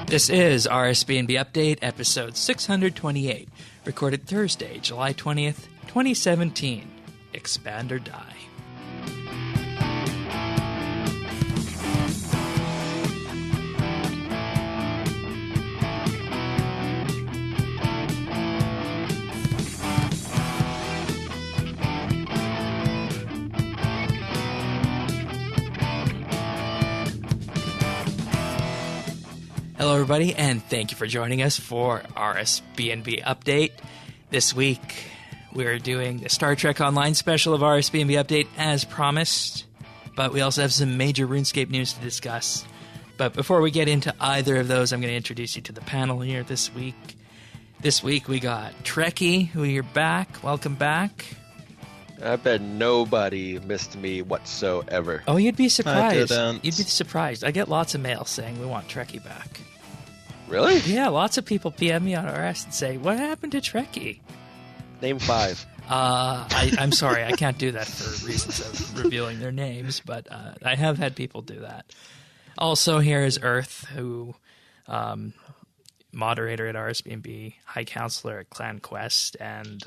This is RSBANDB Update, episode 628, recorded Thursday, July 20th, 2017. Expand or die. Hello, everybody, and thank you for joining us for RSBANDB Update. This week, we're doing the Star Trek Online special of RSBANDB Update as promised, but we also have some major RuneScape news to discuss. But before we get into either of those, I'm going to introduce you to the panel here this week. This week, we got Trekkie, who you're back. Welcome back. I bet nobody missed me whatsoever. Oh, you'd be surprised. I didn't. You'd be surprised. I get lots of mail saying we want Trekkie back. Really? Yeah, lots of people PM me on RS and say, what happened to Trekkie? Name 5. I'm sorry, I can't do that for reasons of revealing their names, but I have had people do that. Also, here is Earth, who moderator at RSBANDB, high counselor at Clan Quest, and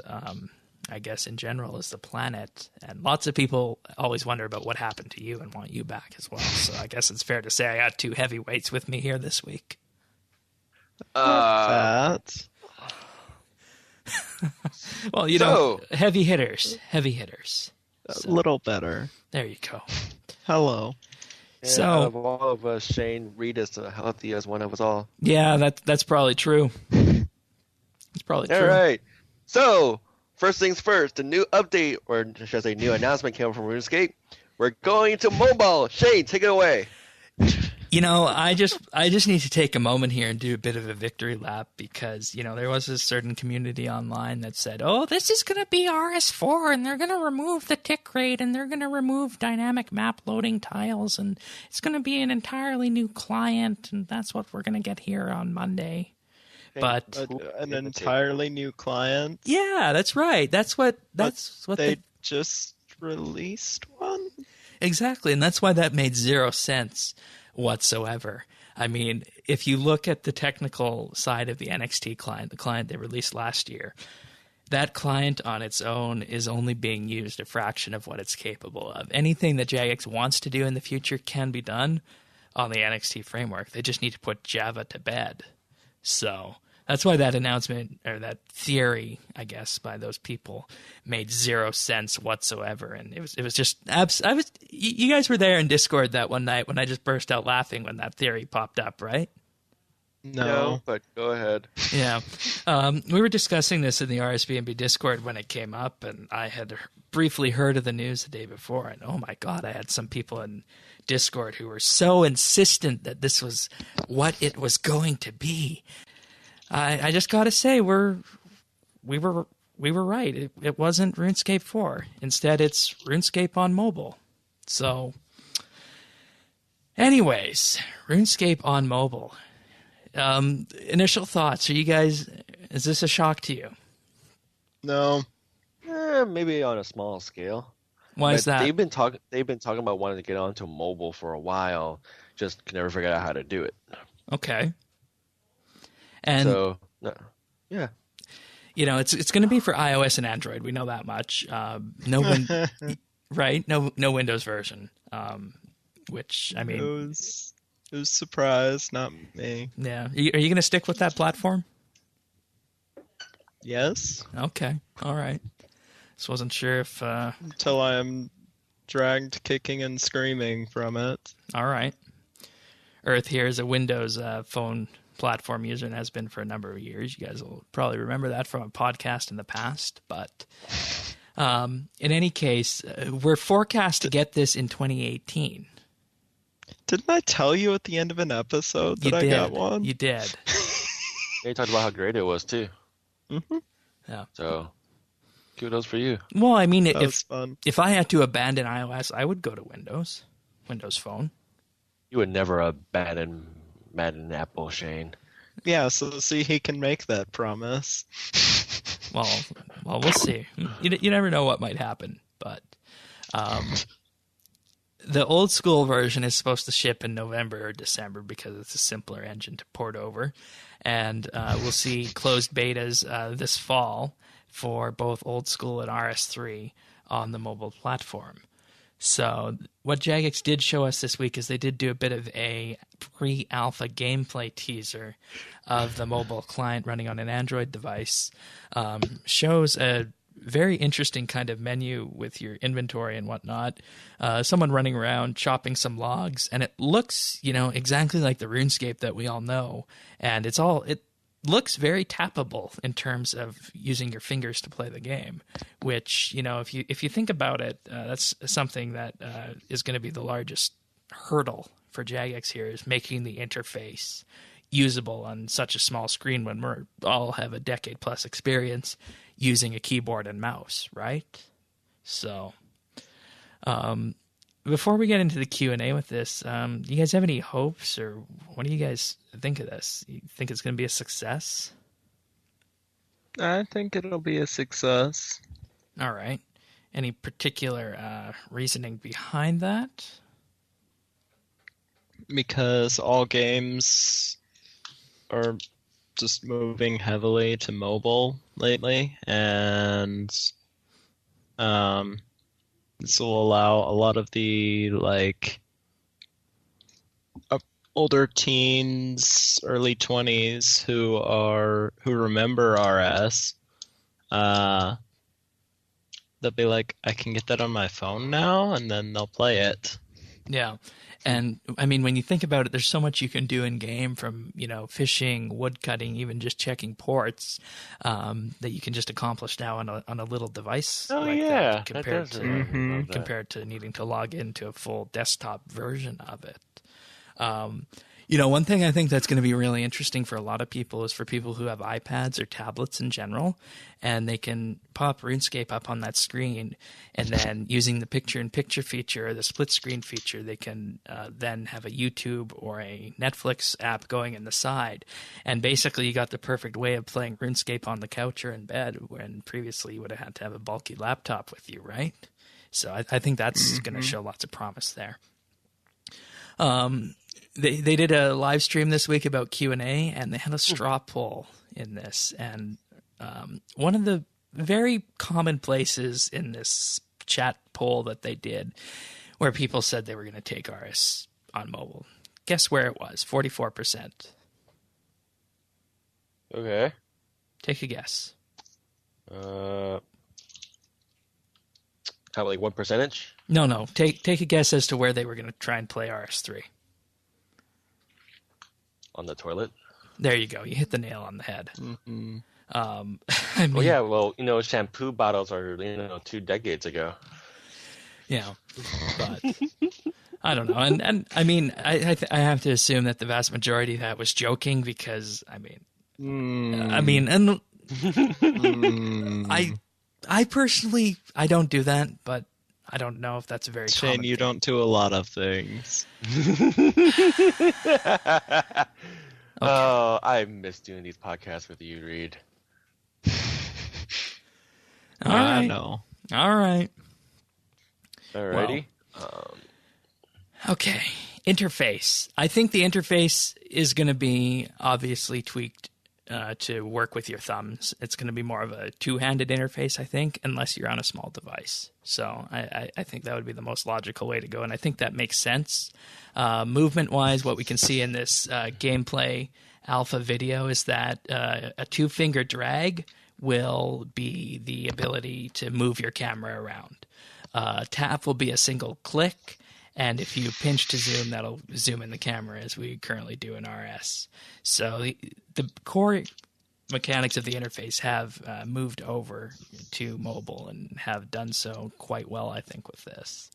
I guess in general is the planet. And lots of people always wonder about what happened to you and want you back as well. So I guess it's fair to say I got two heavyweights with me here this week. That. Well, you know, heavy hitters. A little better. There you go. Hello. And So- out of all of us, Shane Reed is the healthiest one of us all. Yeah, that's probably true. It's probably true. All right. So, first things first, the new update, or should I say new announcement came from RuneScape. We're going to mobile. Shane, take it away. You know, I just need to take a moment here and do a bit of a victory lap because, you know, there was a certain community online that said, oh, this is going to be RS4 and they're going to remove the tick rate and they're going to remove dynamic map loading tiles and it's going to be an entirely new client and that's what we're going to get here on Monday. But An entirely new client. yeah, that's right. That's what They just released one. Exactly, and that's why that made zero sense whatsoever. I mean, if you look at the technical side of the NXT client, the client they released last year, that client on its own is only being used a fraction of what it's capable of. Anything that Jagex wants to do in the future can be done on the NXT framework. They just need to put Java to bed. So that's why that announcement, or that theory, I guess, by those people made zero sense whatsoever. And it was just you guys were there in Discord that one night when I just burst out laughing when that theory popped up, right? No. But go ahead. Yeah. We were discussing this in the RSBANDB Discord when it came up, and I had briefly heard of the news the day before, and oh my God, I had some people in Discord who were so insistent that this was what it was going to be. I just got to say, we were right. It wasn't RuneScape 4. Instead, it's RuneScape on mobile. So, anyways, RuneScape on mobile. Initial thoughts. Are you guys? Is this a shock to you? No. Maybe on a small scale. Why is that? They've been talking about wanting to get onto mobile for a while. Just can never figure out how to do it. Okay. And so, no. Yeah. you know, it's going to be for iOS and Android. We know that much. Right? No Windows version. Which I mean, It was surprise, not me. yeah. Are you going to stick with that platform? Yes. Okay. All right. Just wasn't sure if. Until I am dragged kicking and screaming from it. All right. Earth here is a Windows phone platform user and has been for a number of years. You guys will probably remember that from a podcast in the past. But in any case, we're forecast to get this in 2018. Didn't I tell you at the end of an episode that I got one? You did. You talked about how great it was too. Mm-hmm. Yeah. So, kudos for you. Well, I mean, That was fun. if I had to abandon iOS, I would go to Windows Phone. You would never abandon Madden Apple, Shane. Yeah, so see, he can make that promise. Well, we'll see. You never know what might happen, but the old school version is supposed to ship in November or December because it's a simpler engine to port over. And we'll see closed betas this fall for both old school and RS3 on the mobile platform. So what Jagex did show us this week is they did do a bit of a pre-alpha gameplay teaser of the mobile client running on an Android device. Shows a very interesting kind of menu with your inventory and whatnot. Someone running around chopping some logs, and it looks, exactly like the RuneScape that we all know. And it looks very tappable in terms of using your fingers to play the game, which, if you think about it, that's something that is going to be the largest hurdle for Jagex here, is making the interface usable on such a small screen when we all have a decade plus experience using a keyboard and mouse, right? So before we get into the Q&A with this, do you guys have any hopes, or what do you guys think of this? You think it's going to be a success? I think it'll be a success. All right. Any particular reasoning behind that? Because all games are just moving heavily to mobile lately, and this will allow a lot of the older teens, early 20s who remember RS. They'll be like, I can get that on my phone now, and then they'll play it. Yeah. And I mean, when you think about it, there's so much you can do in game, from, fishing, wood cutting, even just checking ports, that you can just accomplish now on a little device. Oh, like yeah. that, compared to needing to log into a full desktop version of it. One thing I think that's going to be really interesting for a lot of people is for people who have iPads or tablets in general, and they can pop RuneScape up on that screen, and then using the picture-in-picture feature or the split-screen feature, they can then have a YouTube or a Netflix app going in the side. And basically, you got the perfect way of playing RuneScape on the couch or in bed, when previously you would have had to have a bulky laptop with you, right? So I think that's going to show lots of promise there. They did a live stream this week about Q&A, and they had a straw poll in this. And one of the very common places in this chat poll that they did, where people said they were going to take RS on mobile, guess where it was? 44%. Okay. Take a guess. How about what percentage? No. Take a guess as to where they were going to try and play RS3. On the toilet? There you go. You hit the nail on the head. Mm-hmm. I mean, Well, yeah, shampoo bottles are, 2 decades ago. Yeah, but I don't know. And I mean, I have to assume that the vast majority of that was joking, because, I personally, I don't do that, but I don't know if that's a very Shane, common you thing. don't do a lot of things. Oh, I miss doing these podcasts with you, Reed. All right. I know. All right. Alrighty. Okay. Interface. I think the interface is going to be obviously tweaked to work with your thumbs. It's going to be more of a two-handed interface, I think, unless you're on a small device. So I think that would be the most logical way to go, and I think that makes sense. Movement-wise, what we can see in this gameplay alpha video is that a two-finger drag will be the ability to move your camera around. Tap will be a single click, and if you pinch to zoom, that'll zoom in the camera, as we currently do in RS. So the core mechanics of the interface have moved over to mobile, and have done so quite well, I think, with this.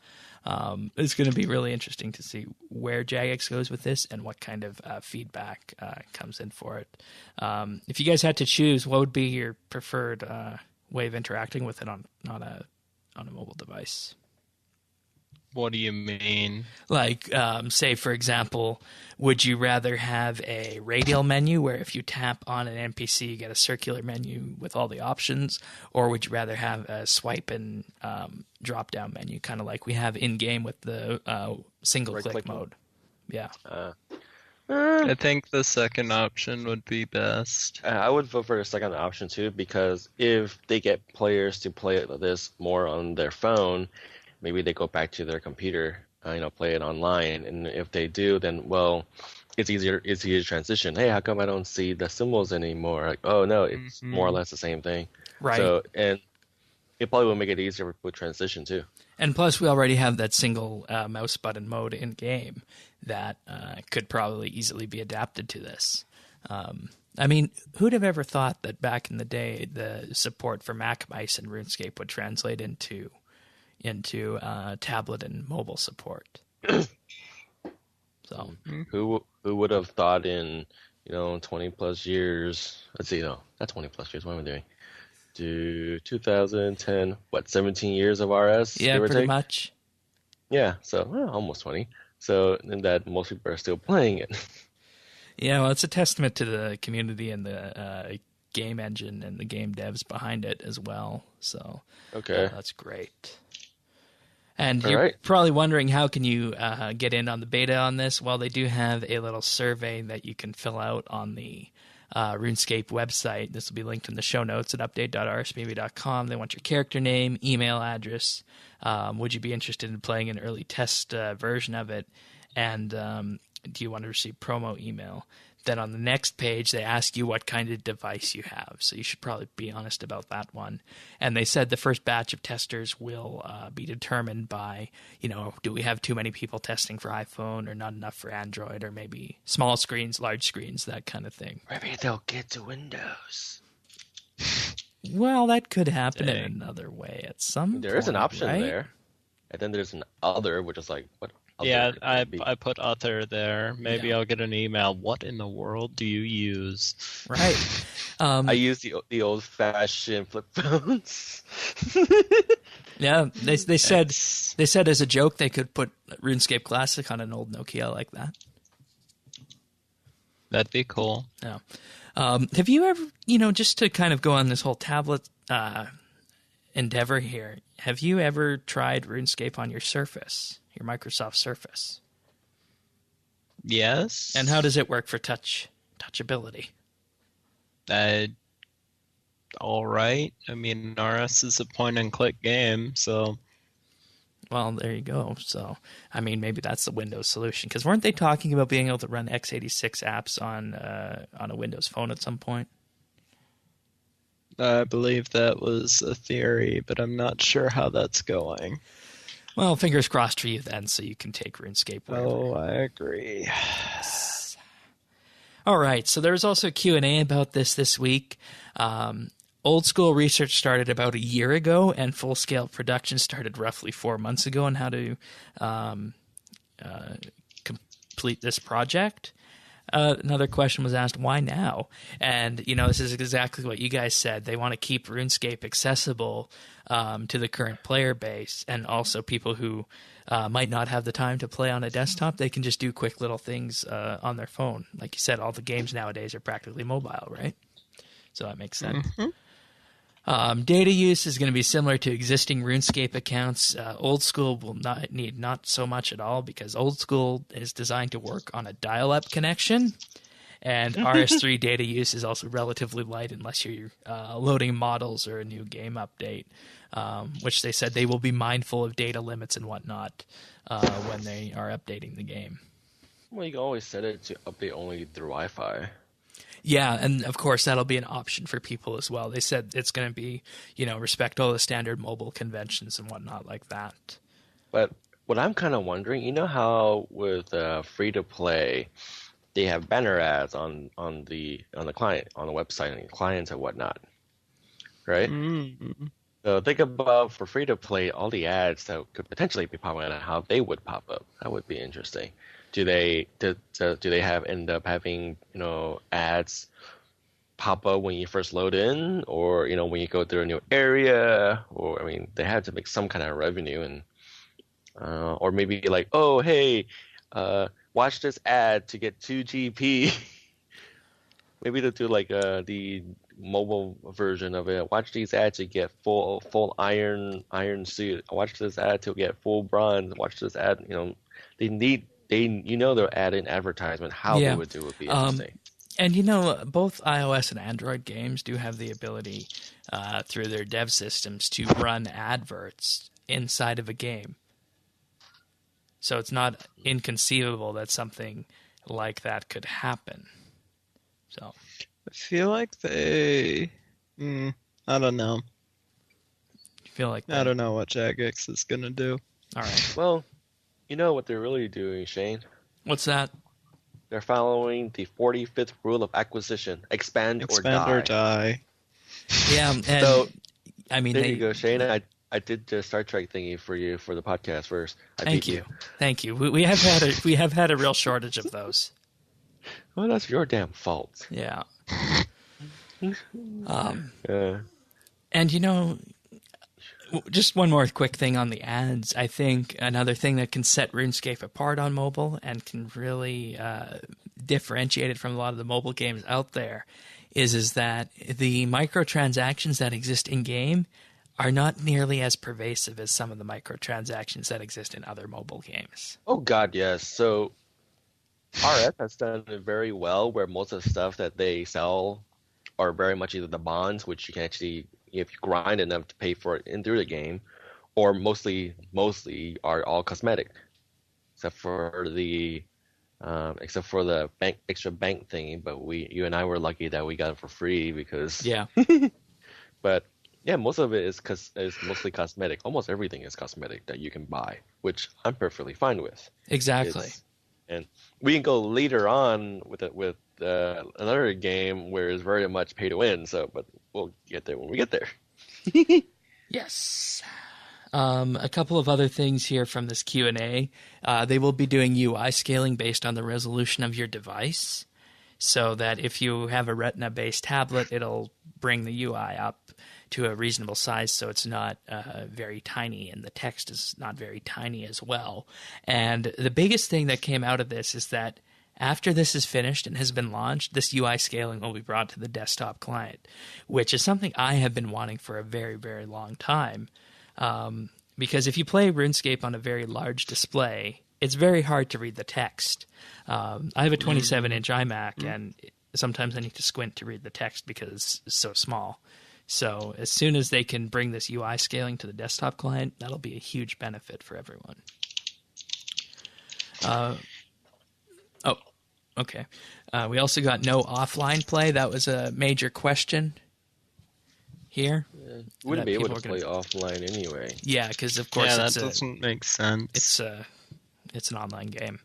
It's going to be really interesting to see where Jagex goes with this, and what kind of feedback comes in for it. If you guys had to choose, what would be your preferred way of interacting with it on a mobile device? What do you mean? Like, say, for example, would you rather have a radial menu where if you tap on an NPC, you get a circular menu with all the options? Or would you rather have a swipe and drop-down menu, kind of like we have in-game with the single-click mode? Yeah. I think the second option would be best. I would vote for the second option too, because if they get players to play this more on their phone, maybe they go back to their computer, play it online. And if they do, then, well, it's easier to transition. Hey, how come I don't see the symbols anymore? Like, oh no, it's more or less the same thing. Right. So, and it probably will make it easier with transition too. And plus, we already have that single mouse button mode in game that could probably easily be adapted to this. I mean, who'd have ever thought that back in the day the support for Mac mice and RuneScape would translate into tablet and mobile support? So who would have thought in 20 plus years? Let's see, no, not 20 plus years. What am I doing? 2010, 17 years of RS? Yeah, pretty much. Yeah, so almost 20. So and that most people are still playing it. Yeah, well, it's a testament to the community and the game engine and the game devs behind it as well. So okay, that's great. And you're probably wondering, how can you get in on the beta on this? Well, they do have a little survey that you can fill out on the RuneScape website. This will be linked in the show notes at update.rsbnb.com. They want your character name, email address. Would you be interested in playing an early test version of it? And do you want to receive promo email? Then on the next page, they ask you what kind of device you have. So you should probably be honest about that one. And they said the first batch of testers will be determined by, do we have too many people testing for iPhone or not enough for Android, or maybe small screens, large screens, that kind of thing. Maybe they'll get to Windows. Well, that could happen in another way at some point. There is an option right? there. And then there's an other, which is like, what? Yeah, I put other there. Maybe I'll get an email. What in the world do you use? Right. I use the old-fashioned flip phones. Yeah, they said as a joke they could put RuneScape Classic on an old Nokia like that. That'd be cool. Yeah. Have you ever, just to kind of go on this whole tablet endeavor here, have you ever tried RuneScape on your Surface? Your Microsoft Surface? Yes. And how does it work for touchability? All right. I mean, RS is a point-and-click game, so... Well, there you go. So, I mean, maybe that's the Windows solution. Because weren't they talking about being able to run x86 apps on a Windows phone at some point? I believe that was a theory, but I'm not sure how that's going. Well, fingers crossed for you then, so you can take RuneScape wherever. Oh, I agree. Yes. All right, so there's also a Q&A about this week. Old school research started about a year ago, and full-scale production started roughly 4 months ago on how to complete this project. Another question was asked, why now? And, this is exactly what you guys said. They want to keep RuneScape accessible to the current player base, and also people who might not have the time to play on a desktop. They can just do quick little things on their phone. Like you said, all the games nowadays are practically mobile, right? So that makes sense. Mm-hmm. Data use is going to be similar to existing RuneScape accounts. Old school will not need not so much at all, because old school is designed to work on a dial-up connection, and RS3 data use is also relatively light unless you're loading models or a new game update, which they said they will be mindful of data limits and whatnot when they are updating the game. Well, you can always set it to update only through Wi-Fi. Yeah, and of course that'll be an option for people as well. They said it's going to be, respect all the standard mobile conventions and whatnot like that. But what I'm kind of wondering, how with free-to-play, they have banner ads on the client, on the website, and clients and whatnot, right? Mm-hmm. So think about, for free-to-play, all the ads that could potentially be popping out, how they would pop up. That would be interesting. Do they end up having ads pop up when you first load in, or when you go through a new area, or they have to make some kind of revenue, and Or maybe like, oh hey, watch this ad to get 2 GP. Maybe they'll do like the mobile version of it. Watch these ads to get full iron suit. Watch this ad to get full bronze. Watch this ad. They're adding advertisement. How they would do it would be interesting. And both iOS and Android games do have the ability through their dev systems to run adverts inside of a game. So it's not inconceivable that something like that could happen. So I feel like they... I don't know. You feel like I don't know what Jagex is going to do. All right. Well, you know what they're really doing, Shane? What's that? They're following the 45th rule of acquisition. Expand or die. Yeah, and so, I mean, there you go, Shane. I did the Star Trek thingy for you for the podcast first. Thank you. Thank you. We have had a real shortage of those. Well, that's your damn fault. Yeah. And just one more quick thing on the ads. I think another thing that can set RuneScape apart on mobile and can really differentiate it from a lot of the mobile games out there is that the microtransactions that exist in game are not nearly as pervasive as some of the microtransactions that exist in other mobile games. Oh God, yes. So RS has done it very well, where most of the stuff that they sell are very much either the bonds, which you can actually, if you grind enough to pay for it in through the game, or mostly are all cosmetic, except for the extra bank thingy. But you and I were lucky that we got it for free because yeah. But yeah, most of it is mostly cosmetic. Almost everything is cosmetic that you can buy, which I'm perfectly fine with. Exactly. And we can go later on with another game where it's very much pay to win. But we'll get there when we get there. Yes. A couple of other things here from this Q&A. They will be doing UI scaling based on the resolution of your device, so that if you have a Retina-based tablet, it'll bring the UI up to a reasonable size so it's not very tiny, and the text is not very tiny as well. And the biggest thing that came out of this is that after this is finished and has been launched, this UI scaling will be brought to the desktop client, which is something I have been wanting for a very, very long time. Because if you play RuneScape on a very large display, it's very hard to read the text. I have a 27-inch iMac, and sometimes I need to squint to read the text because it's so small. So as soon as they can bring this UI scaling to the desktop client, that'll be a huge benefit for everyone. Okay. We also got no offline play. That was a major question here. Yeah, you wouldn't be able to play offline anyway. Yeah, because of course that doesn't make sense. It's an online game.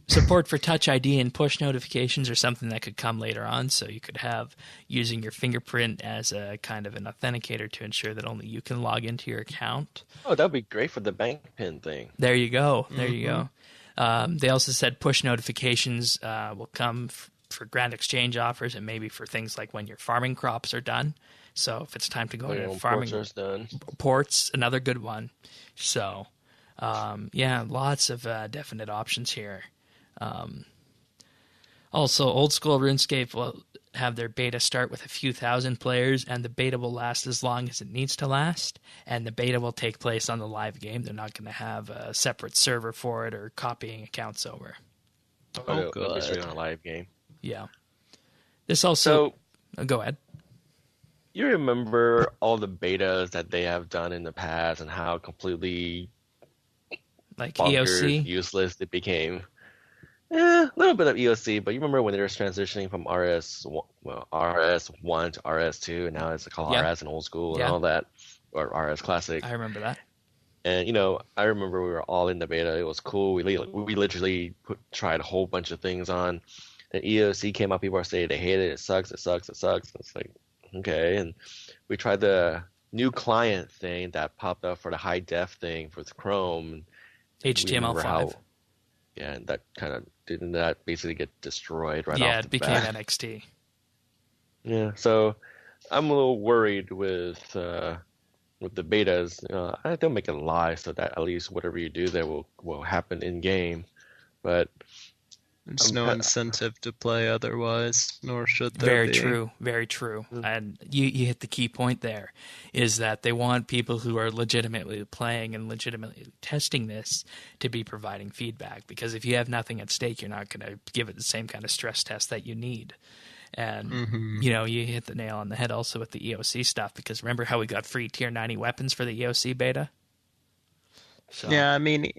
Support for Touch ID and push notifications are something that could come later on, so you could have using your fingerprint as a kind of an authenticator to ensure that only you can log into your account. Oh, that would be great for the bank pin thing. There you go. There you go. They also said push notifications will come for grand exchange offers and maybe for things like when your farming crops are done. So if it's time to go to farming, ports, another good one. So lots of definite options here. Also, old school RuneScape will have their beta start with a few thousand players, and the beta will last as long as it needs to last, and the beta will take place on the live game. They're not going to have a separate server for it or copying accounts over. Oh, good. It's on a live game. Yeah. This also... go ahead. You remember all the betas that they have done in the past and how completely like bonkers, EOC? Useless it became? A little bit of EOC, but you remember when they were transitioning from RS1 to RS2, and now it's called RS and old school and all that, or RS Classic. I remember that. And I remember we were all in the beta. It was cool. We literally tried a whole bunch of things on. Then EOC came out. People are saying they hate it. It sucks. It sucks. It sucks. It's like, okay. And we tried the new client thing that popped up for the high def thing for Chrome. HTML5. And that kind of didn't that basically get destroyed right off the bat. Yeah, it became NXT. Yeah, so I'm a little worried with with the betas, they'll make it live so that at least whatever you do there will happen in game. But There's no incentive to play otherwise, nor should there Very be. true, very true. And you hit the key point there, is that they want people who are legitimately playing and legitimately testing this to be providing feedback. Because if you have nothing at stake, you're not going to give it the same kind of stress test that you need. And, you hit the nail on the head also with the EOC stuff, because remember how we got free tier 90 weapons for the EOC beta? So. Yeah, I mean,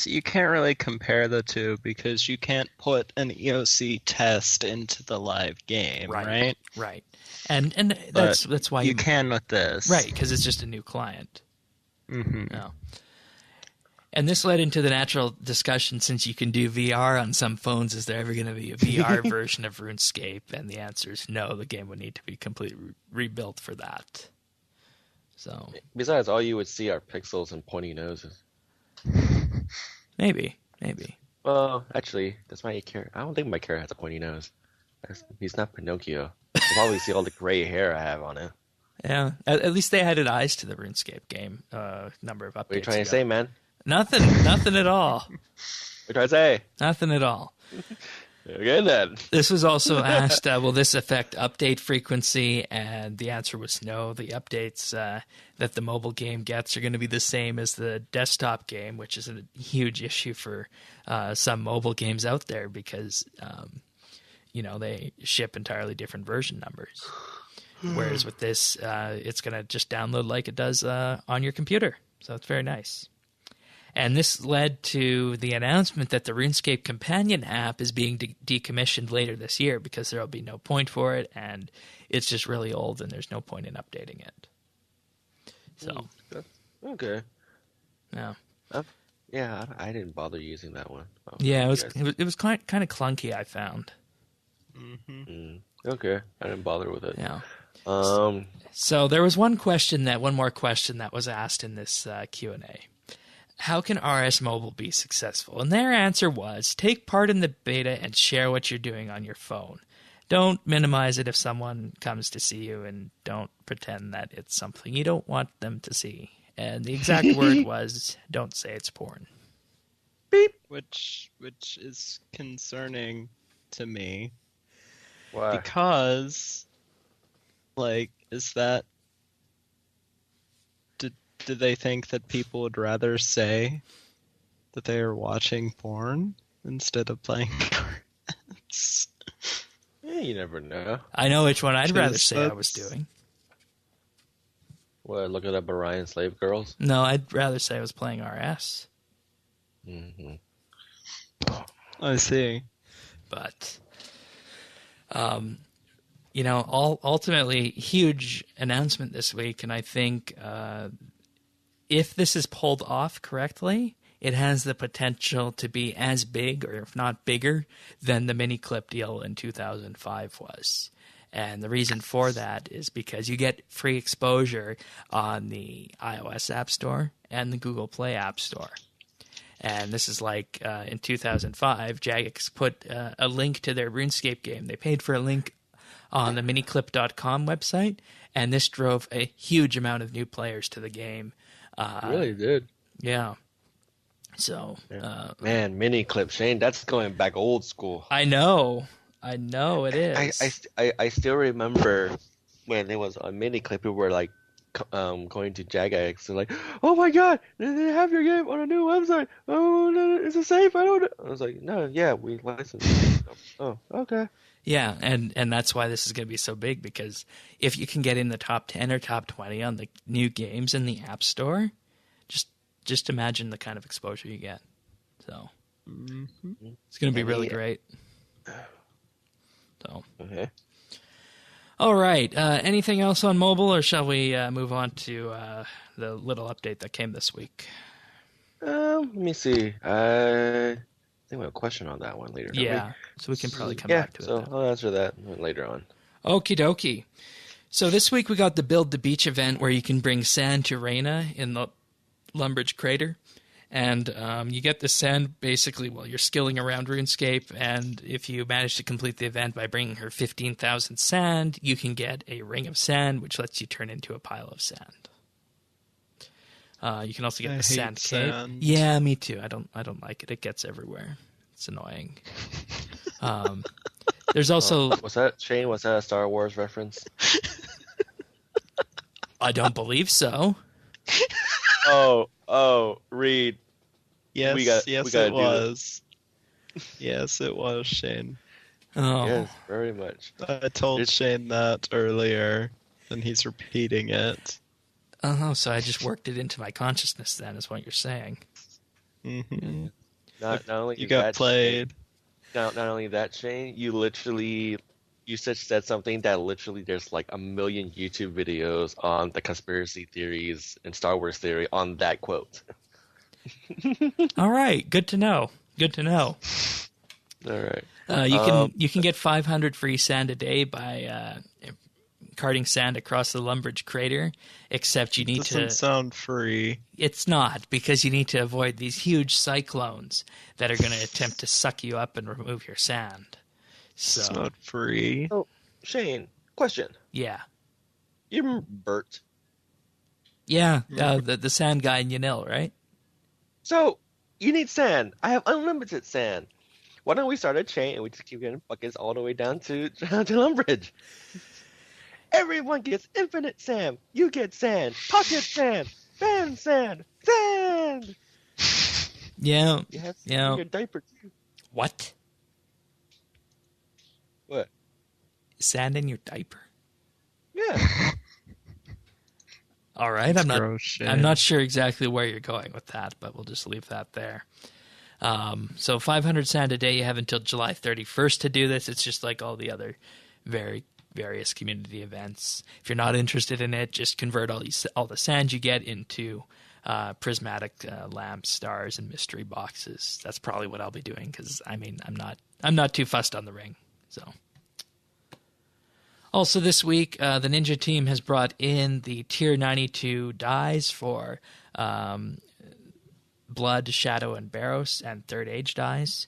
you can't really compare the two because you can't put an EOC test into the live game, right? Right. And that's why you can with this. Right, because it's just a new client. Mm-hmm. No. And this led into the natural discussion, since you can do VR on some phones, is there ever going to be a VR version of RuneScape? And the answer is no, the game would need to be completely rebuilt for that. So besides, all you would see are pixels and pointy noses. Maybe. Well, actually, that's my character. I don't think my character has a pointy nose. He's not Pinocchio. You probably see all the gray hair I have on it. Yeah, at least they added eyes to the RuneScape game. Number of updates. What are you trying to say, man? Nothing at all. What are you trying to say? Nothing at all. Okay, then. This was also asked, will this affect update frequency? And the answer was no. The updates that the mobile game gets are going to be the same as the desktop game, which is a huge issue for some mobile games out there because, they ship entirely different version numbers. Whereas with this, it's going to just download like it does on your computer. So it's very nice. And this led to the announcement that the RuneScape companion app is being decommissioned later this year because there will be no point for it, and it's just really old, and there's no point in updating it. So, okay, yeah, I didn't bother using that one. Yeah, it was kind of clunky, I found. Okay, I didn't bother with it. Yeah. So there was one more question that was asked in this Q&A. How can RS Mobile be successful? And their answer was, take part in the beta and share what you're doing on your phone. Don't minimize it if someone comes to see you, and don't pretend that it's something you don't want them to see. And the exact word was, don't say it's porn. Beep. Which is concerning to me. Why? Because, is that... Do they think that people would rather say that they are watching porn instead of playing cards? Yeah, you never know. I know which one I'd rather say I was doing. What, looking up Orion slave girls? No, I'd rather say I was playing RS. Mm-hmm. I see. But, ultimately, huge announcement this week, and I think if this is pulled off correctly, it has the potential to be as big, or if not bigger, than the mini clip deal in 2005 was. And the reason for that is because you get free exposure on the iOS App Store and the Google Play App Store. And this is like in 2005, Jagex put a link to their RuneScape game. They paid for a link on the miniclip.com website, and this drove a huge amount of new players to the game. Really did. Yeah. So, man, mini clip, Shane, that's going back old school. I know it is. I still remember when it was on mini clip, people were like going to Jagex and like, oh my god, they have your game on a new website. Oh, no, is it safe? I was like, no, yeah, we licensed. Oh, okay. Yeah, and that's why this is going to be so big, because if you can get in the top 10 or top 20 on the new games in the App Store, just imagine the kind of exposure you get. So it's going to be really great. So okay. All right. Anything else on mobile, or shall we move on to the little update that came this week? Let me see. I think we have a question on that one later. Yeah, so we can probably come back to it. So I'll answer that later on. Okie dokie. So this week we got the Build the Beach event, where you can bring sand to Reyna in the Lumbridge Crater. And you get the sand basically while you're skilling around RuneScape, and if you manage to complete the event by bringing her 15,000 sand, you can get a ring of sand, which lets you turn into a pile of sand. You can also get I the hate sand cape. sand. Yeah, me too. I don't like it. It gets everywhere. It's annoying. There's also Was that Shane? Was that a Star Wars reference? I don't believe so. Oh, Reed. Yes, we gotta it do was. Yes, it was, Shane. Oh, Yes, very much. I told It's- Shane that earlier, and he's repeating it. oh, so I just worked it into my consciousness. Then is what you're saying. Hmm Not only You got that, played. Shane, not only that, Shane. You said something that literally there's like a million YouTube videos on the conspiracy theories and Star Wars theory on that quote. All right, good to know. Good to know. All right. You can get 500 free sand a day by carting sand across the Lumbridge crater. Except you need Doesn't to. sound free. It's not, because you need to avoid these huge cyclones that are going to attempt to suck you up and remove your sand. It's So not free. Oh, Shane, question. yeah, You remember Bert? the sand guy in Yanil, right? So you need sand. I have unlimited sand. Why don't we start a chain and we just keep getting buckets all the way down to Lumbridge? Everyone gets infinite sand. You get sand. Pocket sand. Fan sand. Sand. Yeah. You have sand Yeah. in your diaper too. What? What? Sand in your diaper? Yeah. All right, It's I'm gross, Shane. not sure exactly where you're going with that, but we'll just leave that there. So 500 sand a day. You have until July 31st to do this. It's just like all the other various community events. If you're not interested in it, just convert all the sand you get into prismatic lamps, stars, and mystery boxes. That's probably what I'll be doing because I'm not too fussed on the ring. So. Also this week, the Ninja team has brought in the Tier 92 dies for Blood, Shadow, and Barrows, and Third Age dies.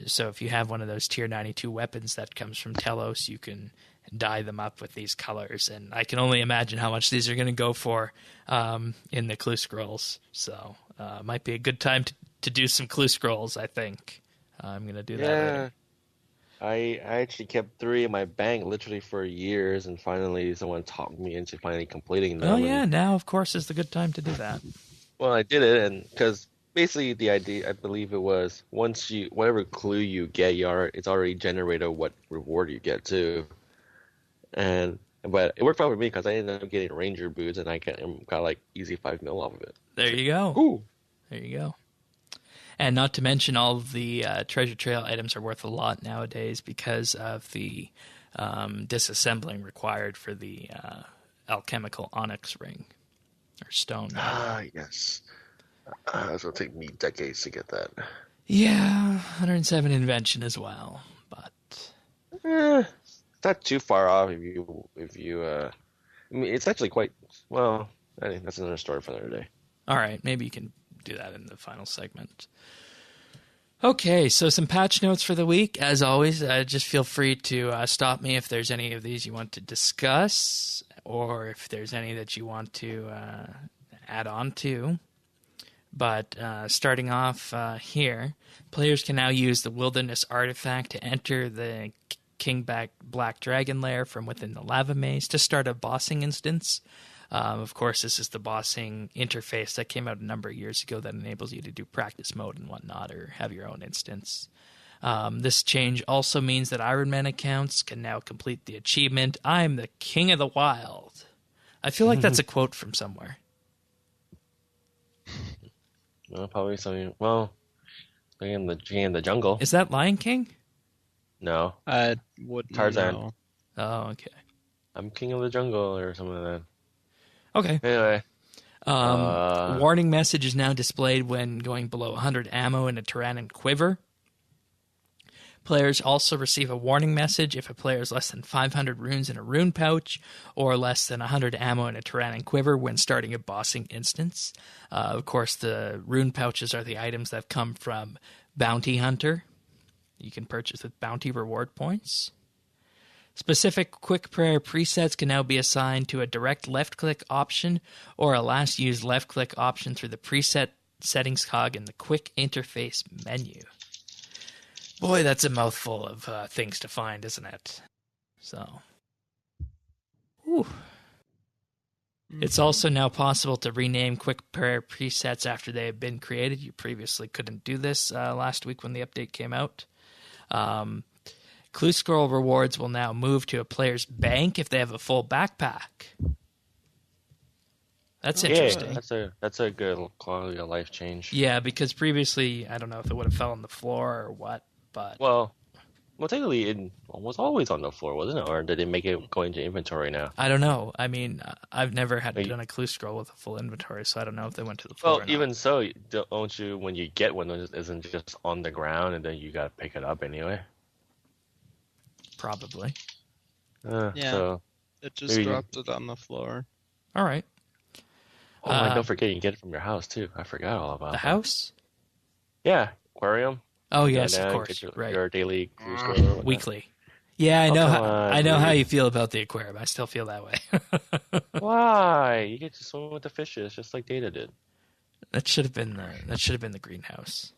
So if you have one of those Tier 92 weapons that comes from Telos, you can dye them up with these colors. And I can only imagine how much these are going to go for in the Clue Scrolls. So might be a good time to do some Clue Scrolls, I think. I'm going to do that later. I actually kept 3 in my bank literally for years, and finally someone talked me into finally completing them. Oh, yeah, now, of course, is the good time to do that. Well, I did it, and because basically the idea, I believe it was, once whatever clue you get, it's already generated what reward you get too. But it worked out for me because I ended up getting Ranger boots, and I got like easy 5 mil off of it. There you go. Ooh. There you go. And not to mention, all of the treasure trail items are worth a lot nowadays because of the disassembling required for the alchemical onyx ring or stone. Yes. This will take me decades to get that. Yeah, 107 invention as well, but It's not too far off if you. I mean, it's actually quite well. I think that's another story for another day. all right, maybe you can do that in the final segment. Okay, so some patch notes for the week. As always, just feel free to stop me if there's any of these you want to discuss, or if there's any that you want to add on to. But starting off here, players can now use the Wilderness Artifact to enter the King Black Dragon Lair from within the Lava Maze to start a bossing instance. Of course, this is the bossing interface that came out a number of years ago that enables you to do practice mode and whatnot, or have your own instance. This change also means that Ironman accounts can now complete the achievement, I'm the King of the Wild. I feel like that's a quote from somewhere. Well, probably something. Well, in the jungle. Is that Lion King? No, I wouldn't Tarzan. know. Oh, okay. I'm king of the jungle or something like that. Okay. Anyway, Warning message is now displayed when going below 100 ammo in a Tyrannan quiver. Players also receive a warning message if a player is less than 500 runes in a rune pouch or less than 100 ammo in a Tyrannan quiver when starting a bossing instance. Of course, the rune pouches are the items that come from Bounty Hunter. You can purchase with bounty reward points. Specific quick prayer presets can now be assigned to a direct left-click option or a last-used left-click option through the preset settings cog in the quick interface menu. Boy, that's a mouthful of things to find, isn't it? So, whew. It's also now possible to rename quick prayer presets after they have been created. You previously couldn't do this last week when the update came out. Clue Scroll rewards will now move to a player's bank if they have a full backpack. That's interesting. Yeah, that's a good quality of life change. Yeah, because previously, I don't know if it would have fell on the floor or what, but... Well, technically, it was always on the floor, wasn't it? Or did they make it go into inventory now? I don't know. I mean, I've never done a Clue Scroll with a full inventory, so I don't know if they went to the floor or not. Even so, don't you, when you get one, it isn't just on the ground and then you gotta pick it up anyway? Probably. So it just dropped it on the floor. All right. Oh, don't forget, you can get it from your house, too. I forgot all about the that. house? Yeah, aquarium. Oh, yes, of course. Your daily Clue Scroll. Weekly. Yeah, I know. I know how you feel about the aquarium. I still feel that way. Why? You get to swim with the fishes, just like Data did. That should have been the greenhouse.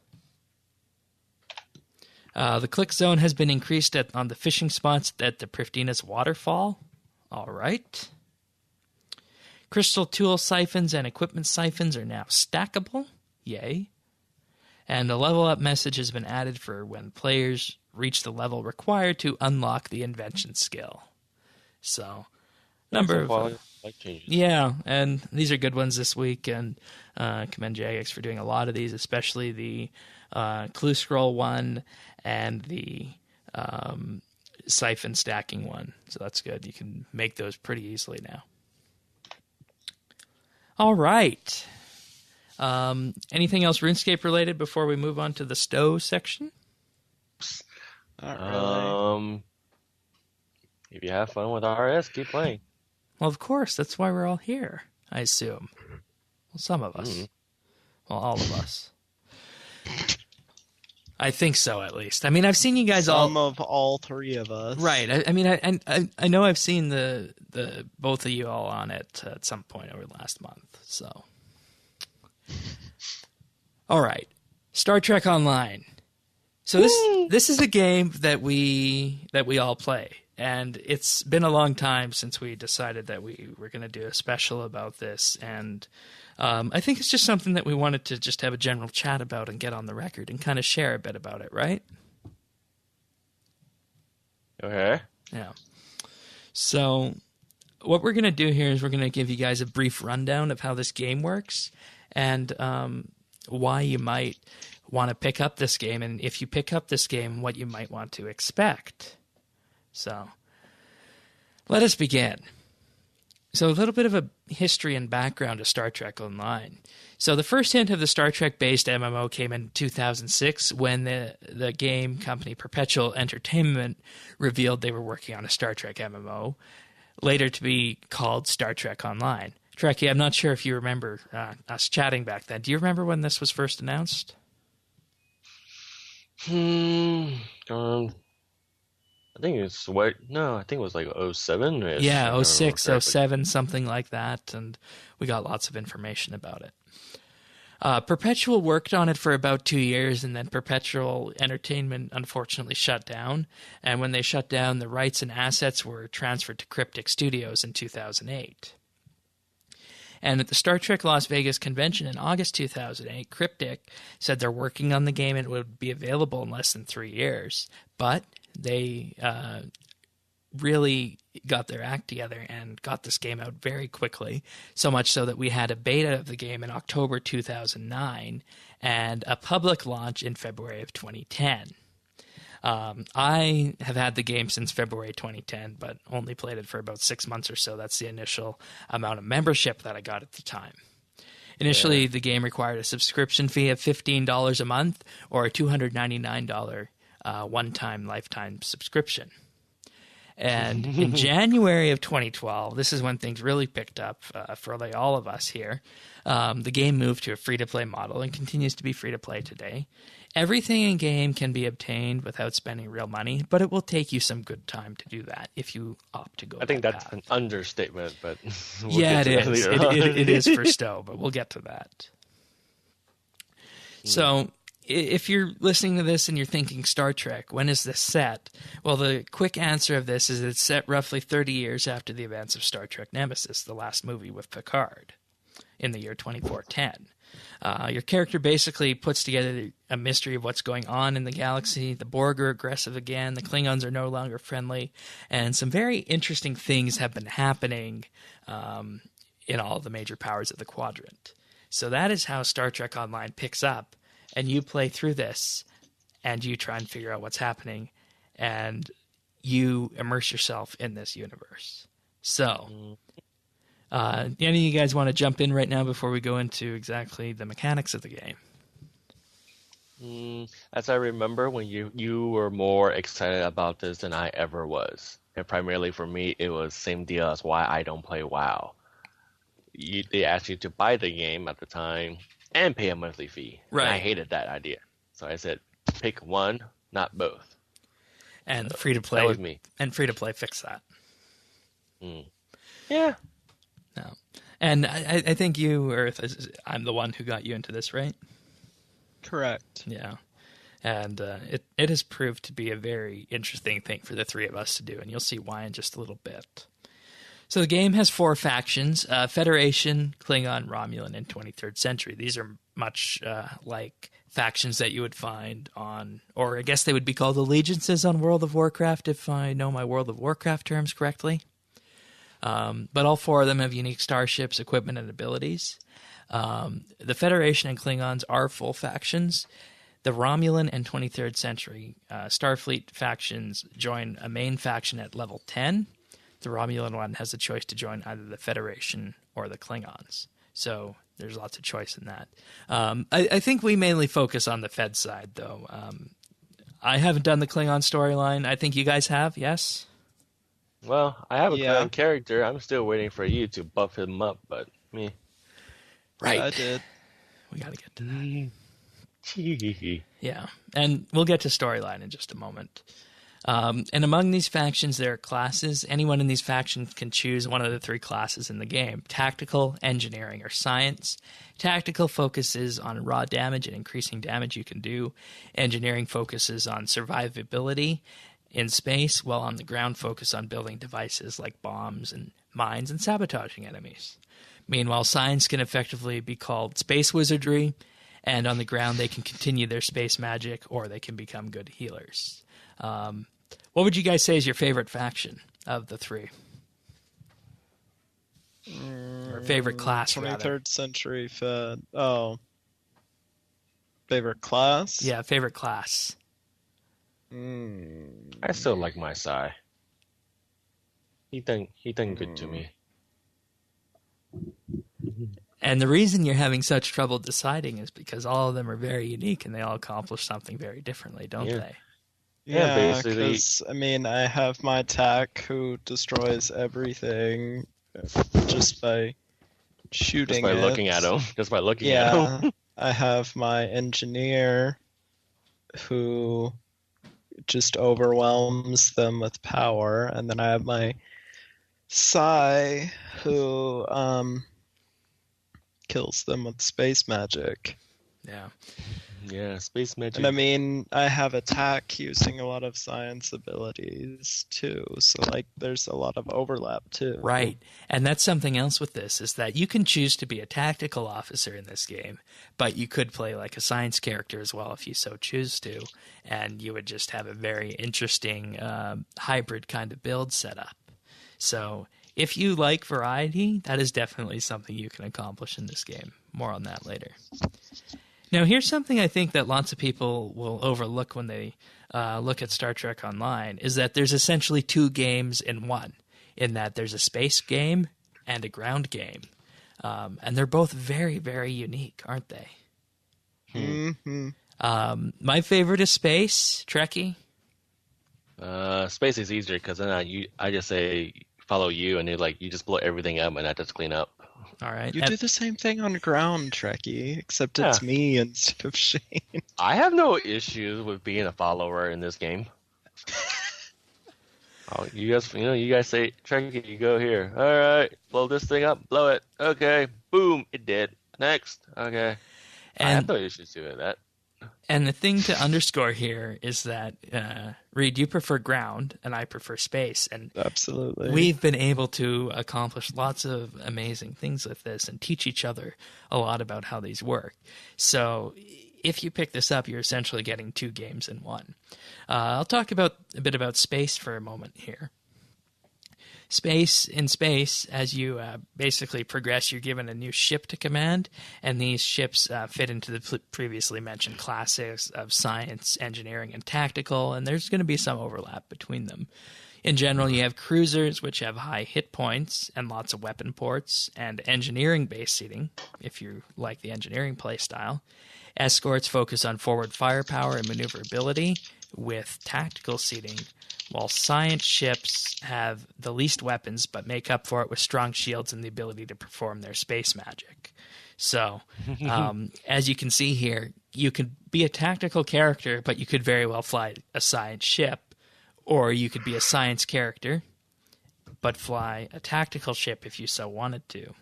The click zone has been increased on the fishing spots at the Priftina's waterfall. All right. Crystal tool siphons and equipment siphons are now stackable. Yay. And a level up message has been added for when players reach the level required to unlock the invention skill. So, number of life changes. Yeah, and these are good ones this week, and commend Jagex for doing a lot of these, especially the Clue Scroll one and the siphon stacking one. So that's good. You can make those pretty easily now. All right. Anything else RuneScape related before we move on to the stow section? Not really. If you have fun with RS, keep playing. Well, of course. That's why we're all here, I assume. Well, some of us. Well, all of us. I think so, at least. I mean, I've seen you guys Some of all three of us. Right. I mean, I know I've seen the both of you all on it at some point over the last month. So, all right, Star Trek Online. So this is a game that we all play, and it's been a long time since we decided that we were going to do a special about this, and I think it's just something that we wanted to just have a general chat about and get on the record and kind of share a bit about it, right? Okay. Yeah. So what we're going to do here is we're going to give you guys a brief rundown of how this game works and why you might want to pick up this game, and if you pick up this game, what you might want to expect. So let us begin. So a little bit of a history and background of Star Trek Online. So the first hint of the Star Trek-based MMO came in 2006 when the game company Perpetual Entertainment revealed they were working on a Star Trek MMO, later to be called Star Trek Online. Trekkie, I'm not sure if you remember us chatting back then. Do you remember when this was first announced? I think it's I think it was like 07. Yeah, 06, 07, something like that, and we got lots of information about it. Perpetual worked on it for about 2 years, and then Perpetual Entertainment unfortunately shut down, and when they shut down, the rights and assets were transferred to Cryptic Studios in 2008. And at the Star Trek Las Vegas convention in August 2008, Cryptic said they're working on the game and it would be available in less than 3 years. But they really got their act together and got this game out very quickly, so much so that we had a beta of the game in October 2009 and a public launch in February of 2010. I have had the game since February 2010, but only played it for about 6 months or so. That's the initial amount of membership that I got at the time. Initially, the game required a subscription fee of $15 a month or a $299 one-time lifetime subscription. And in January of 2012, this is when things really picked up for like all of us here. The game moved to a free-to-play model and continues to be free-to-play today. Everything in game can be obtained without spending real money, but it will take you some good time to do that if you opt to go. I think that that's path. an understatement, but yeah, it is. later on. It is for Stowe, but we'll get to that. So, if you're listening to this and you're thinking Star Trek, when is this set? Well, the quick answer of this is it's set roughly 30 years after the events of Star Trek Nemesis, the last movie with Picard, in the year 2410. Your character basically puts together a mystery of what's going on in the galaxy. The Borg are aggressive again. The Klingons are no longer friendly. And some very interesting things have been happening in all the major powers of the quadrant. So that is how Star Trek Online picks up. And you play through this, and you try and figure out what's happening, and you immerse yourself in this universe. So, any of you guys want to jump in right now before we go into exactly the mechanics of the game? As I remember, when you were more excited about this than I ever was. And primarily for me, it was same deal as why I don't play WoW. They asked you to buy the game at the time and pay a monthly fee. Right. And I hated that idea. So I said, pick one, not both. And free to play. That was me. And free to play fix that. Yeah. No. And I think you, Earth, I'm the one who got you into this, right? Correct. Yeah. And it has proved to be a very interesting thing for the three of us to do, and you'll see why in just a little bit. So the game has 4 factions, Federation, Klingon, Romulan, and 23rd Century. These are much like factions that you would find on, or I guess they would be called allegiances on World of Warcraft, if I know my World of Warcraft terms correctly. But all 4 of them have unique starships, equipment, and abilities. The Federation and Klingons are full factions. The Romulan and 23rd Century Starfleet factions join a main faction at level 10. The Romulan one has the choice to join either the Federation or the Klingons. So there's lots of choice in that. I think we mainly focus on the Fed side, though. I haven't done the Klingon storyline. I think you guys have, yes? Well, I have a Klingon character. I'm still waiting for you to buff him up, but me. Right. I did. We got to get to that. Yeah, and we'll get to storyline in just a moment. And among these factions, there are classes. Anyone in these factions can choose one of the 3 classes in the game: tactical, engineering, or science. Tactical focuses on raw damage and increasing damage you can do. Engineering focuses on survivability in space, while on the ground focus on building devices like bombs and mines and sabotaging enemies. Meanwhile, science can effectively be called space wizardry, and on the ground they can continue their space magic, or they can become good healers. What would you guys say is your favorite faction of the 3? Or favorite class, 23rd Century Fed. Oh. Favorite class? Yeah, favorite class. I still like my Psy. He done good to me. And the reason you're having such trouble deciding is because all of them are very unique and they all accomplish something very differently, don't they? Yeah, Yeah, basically. because, I mean, I have my tech who destroys everything just by shooting Just by it. looking at him. Just by looking at him. Yeah, I have my engineer who just overwhelms them with power, and then I have my Psy who kills them with space magic. Yeah. Yeah, space magic. And I mean, I have attack using a lot of science abilities too, so like there's a lot of overlap too. Right. And that's something else with this, is that you can choose to be a tactical officer in this game, but you could play like a science character as well if you so choose to, and you would just have a very interesting hybrid kind of build setup. So if you like variety, that is definitely something you can accomplish in this game. More on that later. Now, here's something I think that lots of people will overlook when they look at Star Trek Online, is that there's essentially 2 games in one, in that there's a space game and a ground game. And they're both very, very unique, aren't they? Mm-hmm. My favorite is space, Trekkie. Space is easier because then I just say follow you, and you just blow everything up, and I just clean up. All right. You do the same thing on ground, Trekkie, except Yeah. it's me instead of Shane. I have no issues with being a follower in this game. Oh, you guys say, Trekkie, you go here. All right, blow this thing up, blow it. Okay, boom, it did. Next, okay. I have no issues doing that. And the thing to underscore here is that, Reed, you prefer ground and I prefer space. And Absolutely. we've been able to accomplish lots of amazing things with this and teach each other a lot about how these work. So if you pick this up, you're essentially getting 2 games in one. I'll talk a bit about space for a moment here. In space, as you basically progress, you're given a new ship to command, and these ships fit into the previously mentioned classes of science, engineering, and tactical, and there's going to be some overlap between them. In general, you have cruisers, which have high hit points and lots of weapon ports, and engineering-based seating, if you like the engineering playstyle. Escorts focus on forward firepower and maneuverability, with tactical seating, while science ships have the least weapons but make up for it with strong shields and the ability to perform their space magic. So, as you can see here, you could be a tactical character, but you could very well fly a science ship, or you could be a science character, but fly a tactical ship if you so wanted to.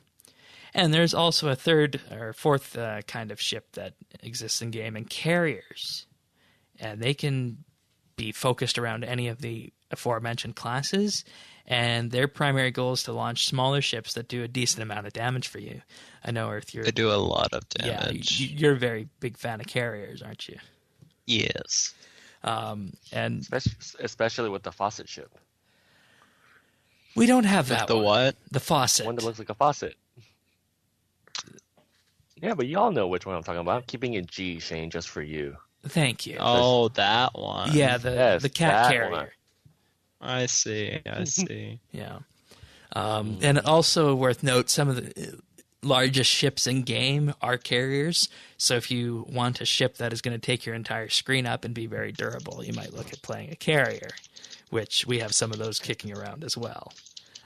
And there's also a third or fourth kind of ship that exists in game, and carriers. And they can be focused around any of the aforementioned classes, and their primary goal is to launch smaller ships that do a decent amount of damage for you. I know, Earth, They do a lot of damage. Yeah, you're a very big fan of carriers, aren't you? Yes. And especially with the faucet ship. we don't have that The one. what? The faucet. One that looks like a faucet. Yeah, but y'all know which one I'm talking about. I'm keeping it G, Shane, just for you. Thank you. Oh, that one. Yeah, Yes, the cat that carrier. one. I see. Yeah. And also worth note, some of the largest ships in game are carriers. So if you want a ship that is going to take your entire screen up and be very durable, you might look at playing a carrier, which we have some of those kicking around as well.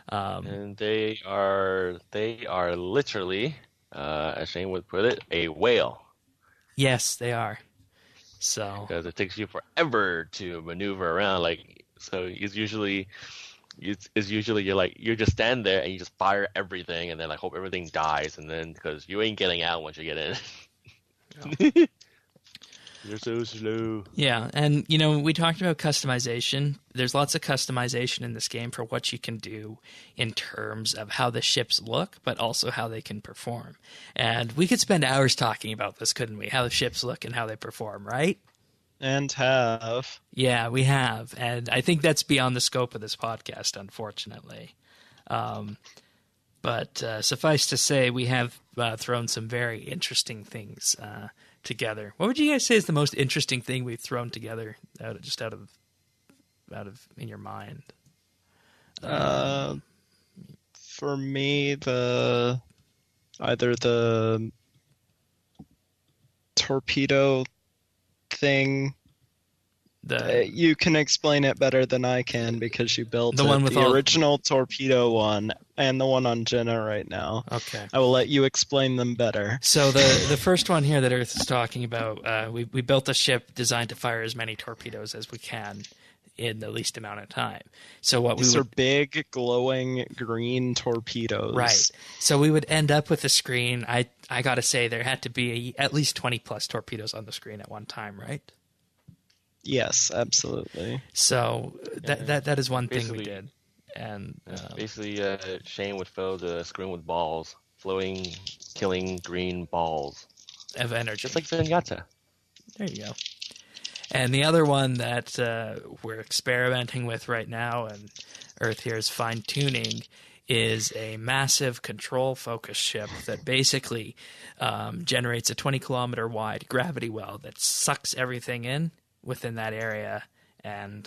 And they are literally, as Shane would put it, a whale. Yes, they are. So Because it takes you forever to maneuver around. So it's usually you're just stand there and you just fire everything and then hope everything dies, and then because you ain't getting out once you get in. You're so slow. yeah, and we talked about customization. There's lots of customization in this game for what you can do in terms of how the ships look, but also how they can perform. And we could spend hours talking about this, couldn't we? How the ships look and how they perform, right? And have. Yeah, we have. And I think that's beyond the scope of this podcast, unfortunately. But suffice to say, we have thrown some very interesting things together. What would you guys say is the most interesting thing we've thrown together out of in your mind? For me, either the torpedo thing. You can explain it better than I can because you built The one with the all- original torpedo one and the one on Jenna right now. Okay. I will let you explain them better. So the first one here that Earth is talking about, we built a ship designed to fire as many torpedoes as we can in the least amount of time. So what These we are would, big, glowing green torpedoes. right. So we would end up with a screen. I got to say there had to be at least 20 plus torpedoes on the screen at one time, right? Yes, absolutely. So that is one thing we Basically- did. And Basically, Shane would fill the screen with balls, floating, killing green balls, of energy. just like Zenyatta. There you go. And the other one that we're experimenting with right now, and Earth here is fine-tuning, is a massive control-focused ship that basically generates a 20-kilometer wide gravity well that sucks everything in within that area and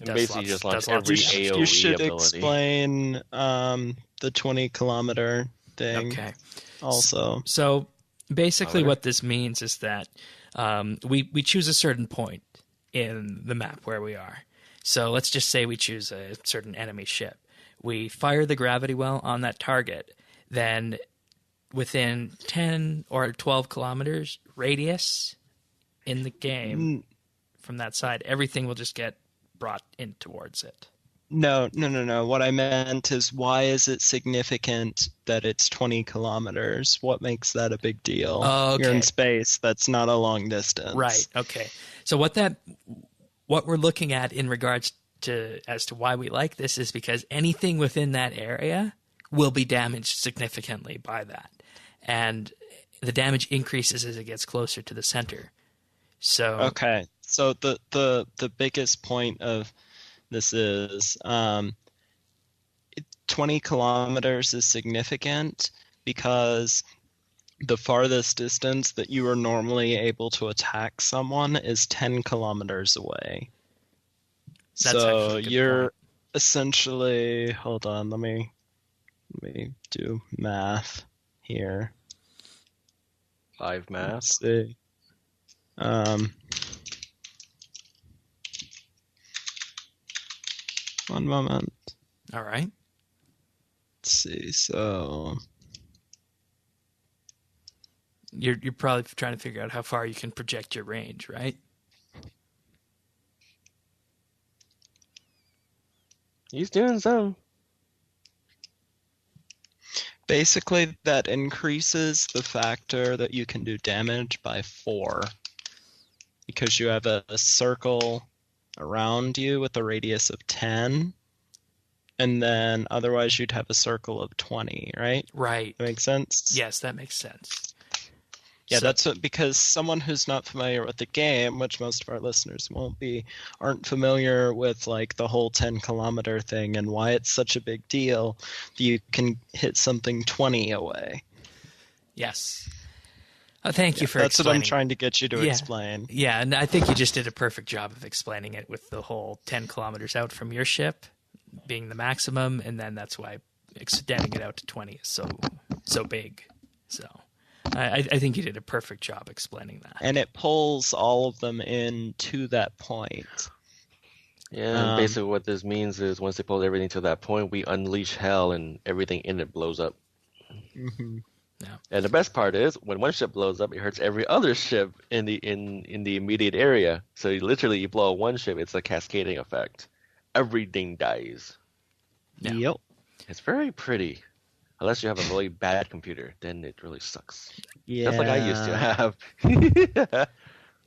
does basically lots, just does launch lots every of damage. You should ability. explain the 20-kilometer thing Okay. also. So basically Alright. what this means is that we choose a certain point in the map where we are. So let's just say we choose a certain enemy ship. We fire the gravity well on that target. Then within 10 or 12 kilometers radius in the game from that side, everything will just get brought in towards it. No. What I meant is, why is it significant that it's 20 kilometers? What makes that a big deal? Oh, okay. You're in space. That's not a long distance. Right. Okay. So what we're looking at in regards to as to why we like this is because anything within that area will be damaged significantly by that. And the damage increases as it gets closer to the center. So Okay. So the biggest point of this is 20 kilometers is significant because the farthest distance that you are normally able to attack someone is 10 kilometers away. That's So actually a good you're point. essentially, hold on, let me do math here. 5 math. Let's see. One moment. All right. Let's see. So You're probably trying to figure out how far you can project your range, right? He's doing some. basically that increases the factor that you can do damage by 4 because you have a circle around you with a radius of 10, and then otherwise you'd have a circle of 20, right? Right. That makes sense? Yes, that makes sense. Yeah, So- that's what, because someone who's not familiar with the game, which most of our listeners won't be, aren't familiar with like the whole 10-kilometer thing and why it's such a big deal that you can hit something 20 away. Yes. Thank you for That's what I'm explaining. trying to get you to Yeah. explain. Yeah, and I think you just did a perfect job of explaining it with the whole 10 kilometers out from your ship being the maximum, and then that's why extending it out to 20 is so big. So I think you did a perfect job explaining that. And it pulls all of them in to that point. Yeah, and basically what this means is once they pull everything to that point, we unleash hell and everything in it blows up. Mm-hmm. Yeah. And the best part is when one ship blows up, it hurts every other ship in the immediate area. So you blow up one ship, it's a cascading effect. Everything dies. Yeah. Yep. It's very pretty. Unless you have a really bad computer, then it really sucks. Yeah. Just like I used to have.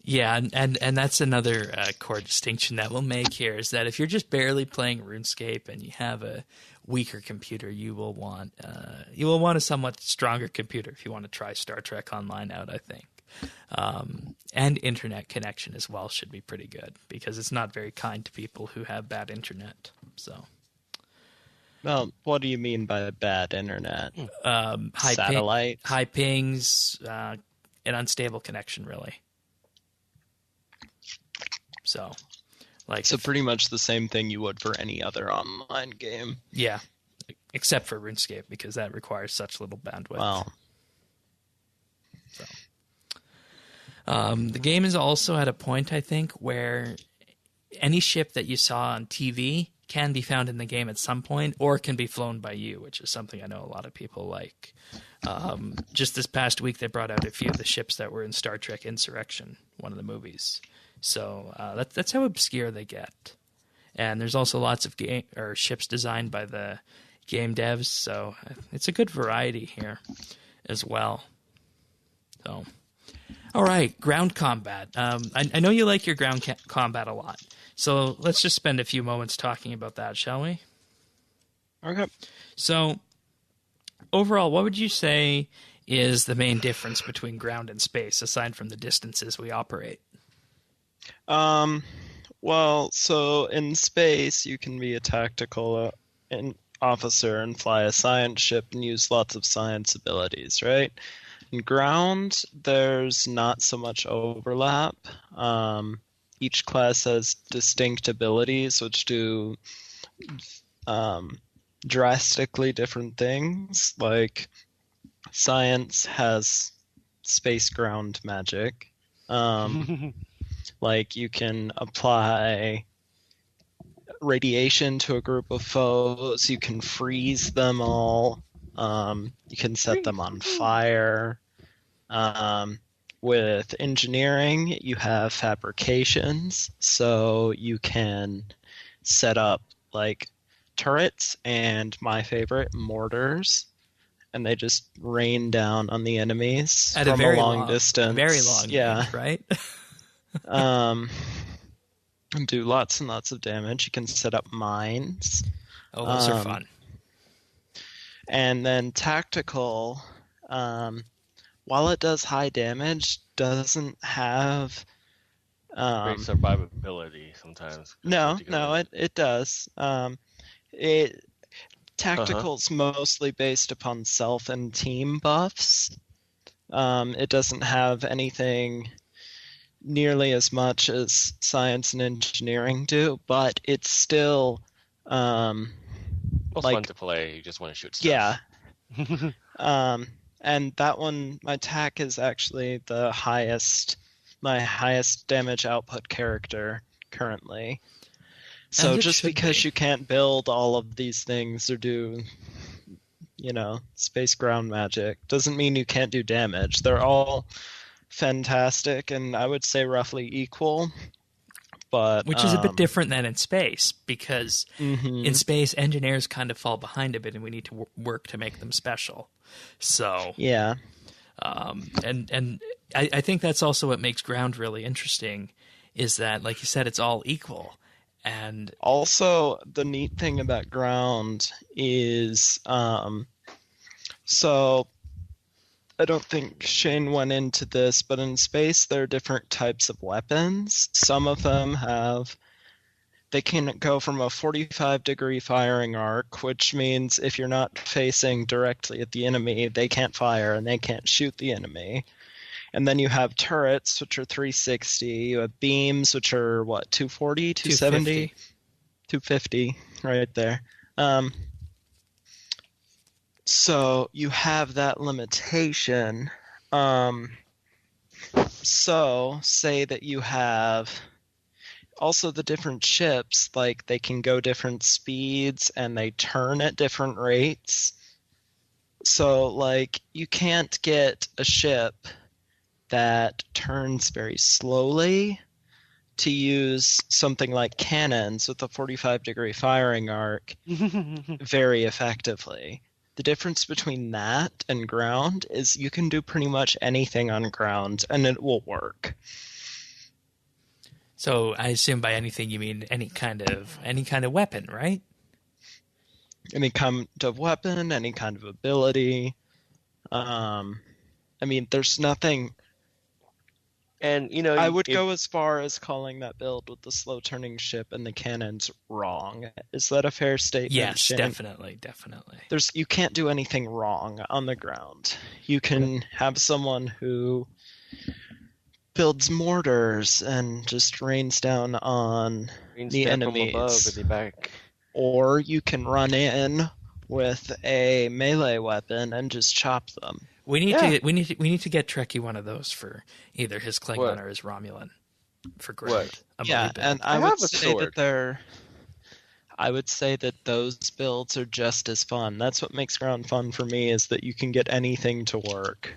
Yeah, and that's another core distinction that we'll make here is that if you're just barely playing RuneScape and you have a weaker computer, you will want a somewhat stronger computer if you want to try Star Trek Online out, I think. And internet connection as well should be pretty good because it's not very kind to people who have bad internet. So, Well, what do you mean by bad internet? high Satellite? high pings, an unstable connection, really. So, like, So pretty much the same thing you would for any other online game. yeah, except for RuneScape because that requires such little bandwidth. Wow. The game is also at a point, I think, where any ship that you saw on TV can be found in the game at some point or can be flown by you, which is something I know a lot of people like. Just this past week, they brought out a few of the ships that were in Star Trek Insurrection, one of the movies. So that's how obscure they get. And there's also lots of ships designed by the game devs, so it's a good variety here as well. So, all right, ground combat. I know you like your ground combat a lot, so let's just spend a few moments talking about that, shall we? Okay. So, overall, what would you say is the main difference between ground and space, aside from the distances we operate? Well, so in space, you can be a tactical officer and fly a science ship and use lots of science abilities, right? In ground, there's not so much overlap. Each class has distinct abilities which do drastically different things. Like science has space ground magic. Like you can apply radiation to a group of foes. You can freeze them all. You can set them on fire. With engineering, you have fabrications, so you can set up like turrets and, my favorite, mortars, and they just rain down on the enemies At from a very long distance. Very long range, right? And do lots and lots of damage. You can set up mines. Oh, those are fun. And then tactical, while it does high damage, doesn't have Great survivability sometimes. No, it does. Tactical's mostly based upon self and team buffs. It doesn't have anything nearly as much as science and engineering do, but it's still Well, fun to play. You just want to shoot stuff. Yeah. And that one, my attack is actually my highest damage output character currently. So just because you can't build all of these things or do, space ground magic, doesn't mean you can't do damage. They're all fantastic, and I would say roughly equal. But which is a bit different than in space, because in space, engineers kind of fall behind a bit, and we need to work to make them special. So yeah, and I think that's also what makes ground really interesting, is that, like you said, it's all equal. And also the neat thing about ground is, so I don't think Shane went into this, but in space there are different types of weapons. Some of them they can go from a 45-degree firing arc, which means if you're not facing directly at the enemy, they can't fire and they can't shoot the enemy. And then you have turrets, which are 360. You have beams, which are, 240, 270? 250, right there. So you have that limitation. So say that you have also the different ships, like they can go different speeds and they turn at different rates. So like you can't get a ship that turns very slowly to use something like cannons with a 45-degree firing arc very effectively. The difference between that and ground is you can do pretty much anything on ground and it will work. So I assume by anything you mean any kind of weapon, right? Any kind of weapon, any kind of ability. There's nothing. And I would go as far as calling that build with the slow turning ship and the cannons wrong. Is that a fair statement? Yes, Shane? definitely. You can't do anything wrong on the ground. You can have someone who builds mortars and just rains down on the enemies. From above with the back. Or you can run in with a melee weapon and just chop them. We need to get Trekkie one of those for either his Klingon or his Romulan for ground. And I would say that those builds are just as fun. That's what makes ground fun for me, is that you can get anything to work.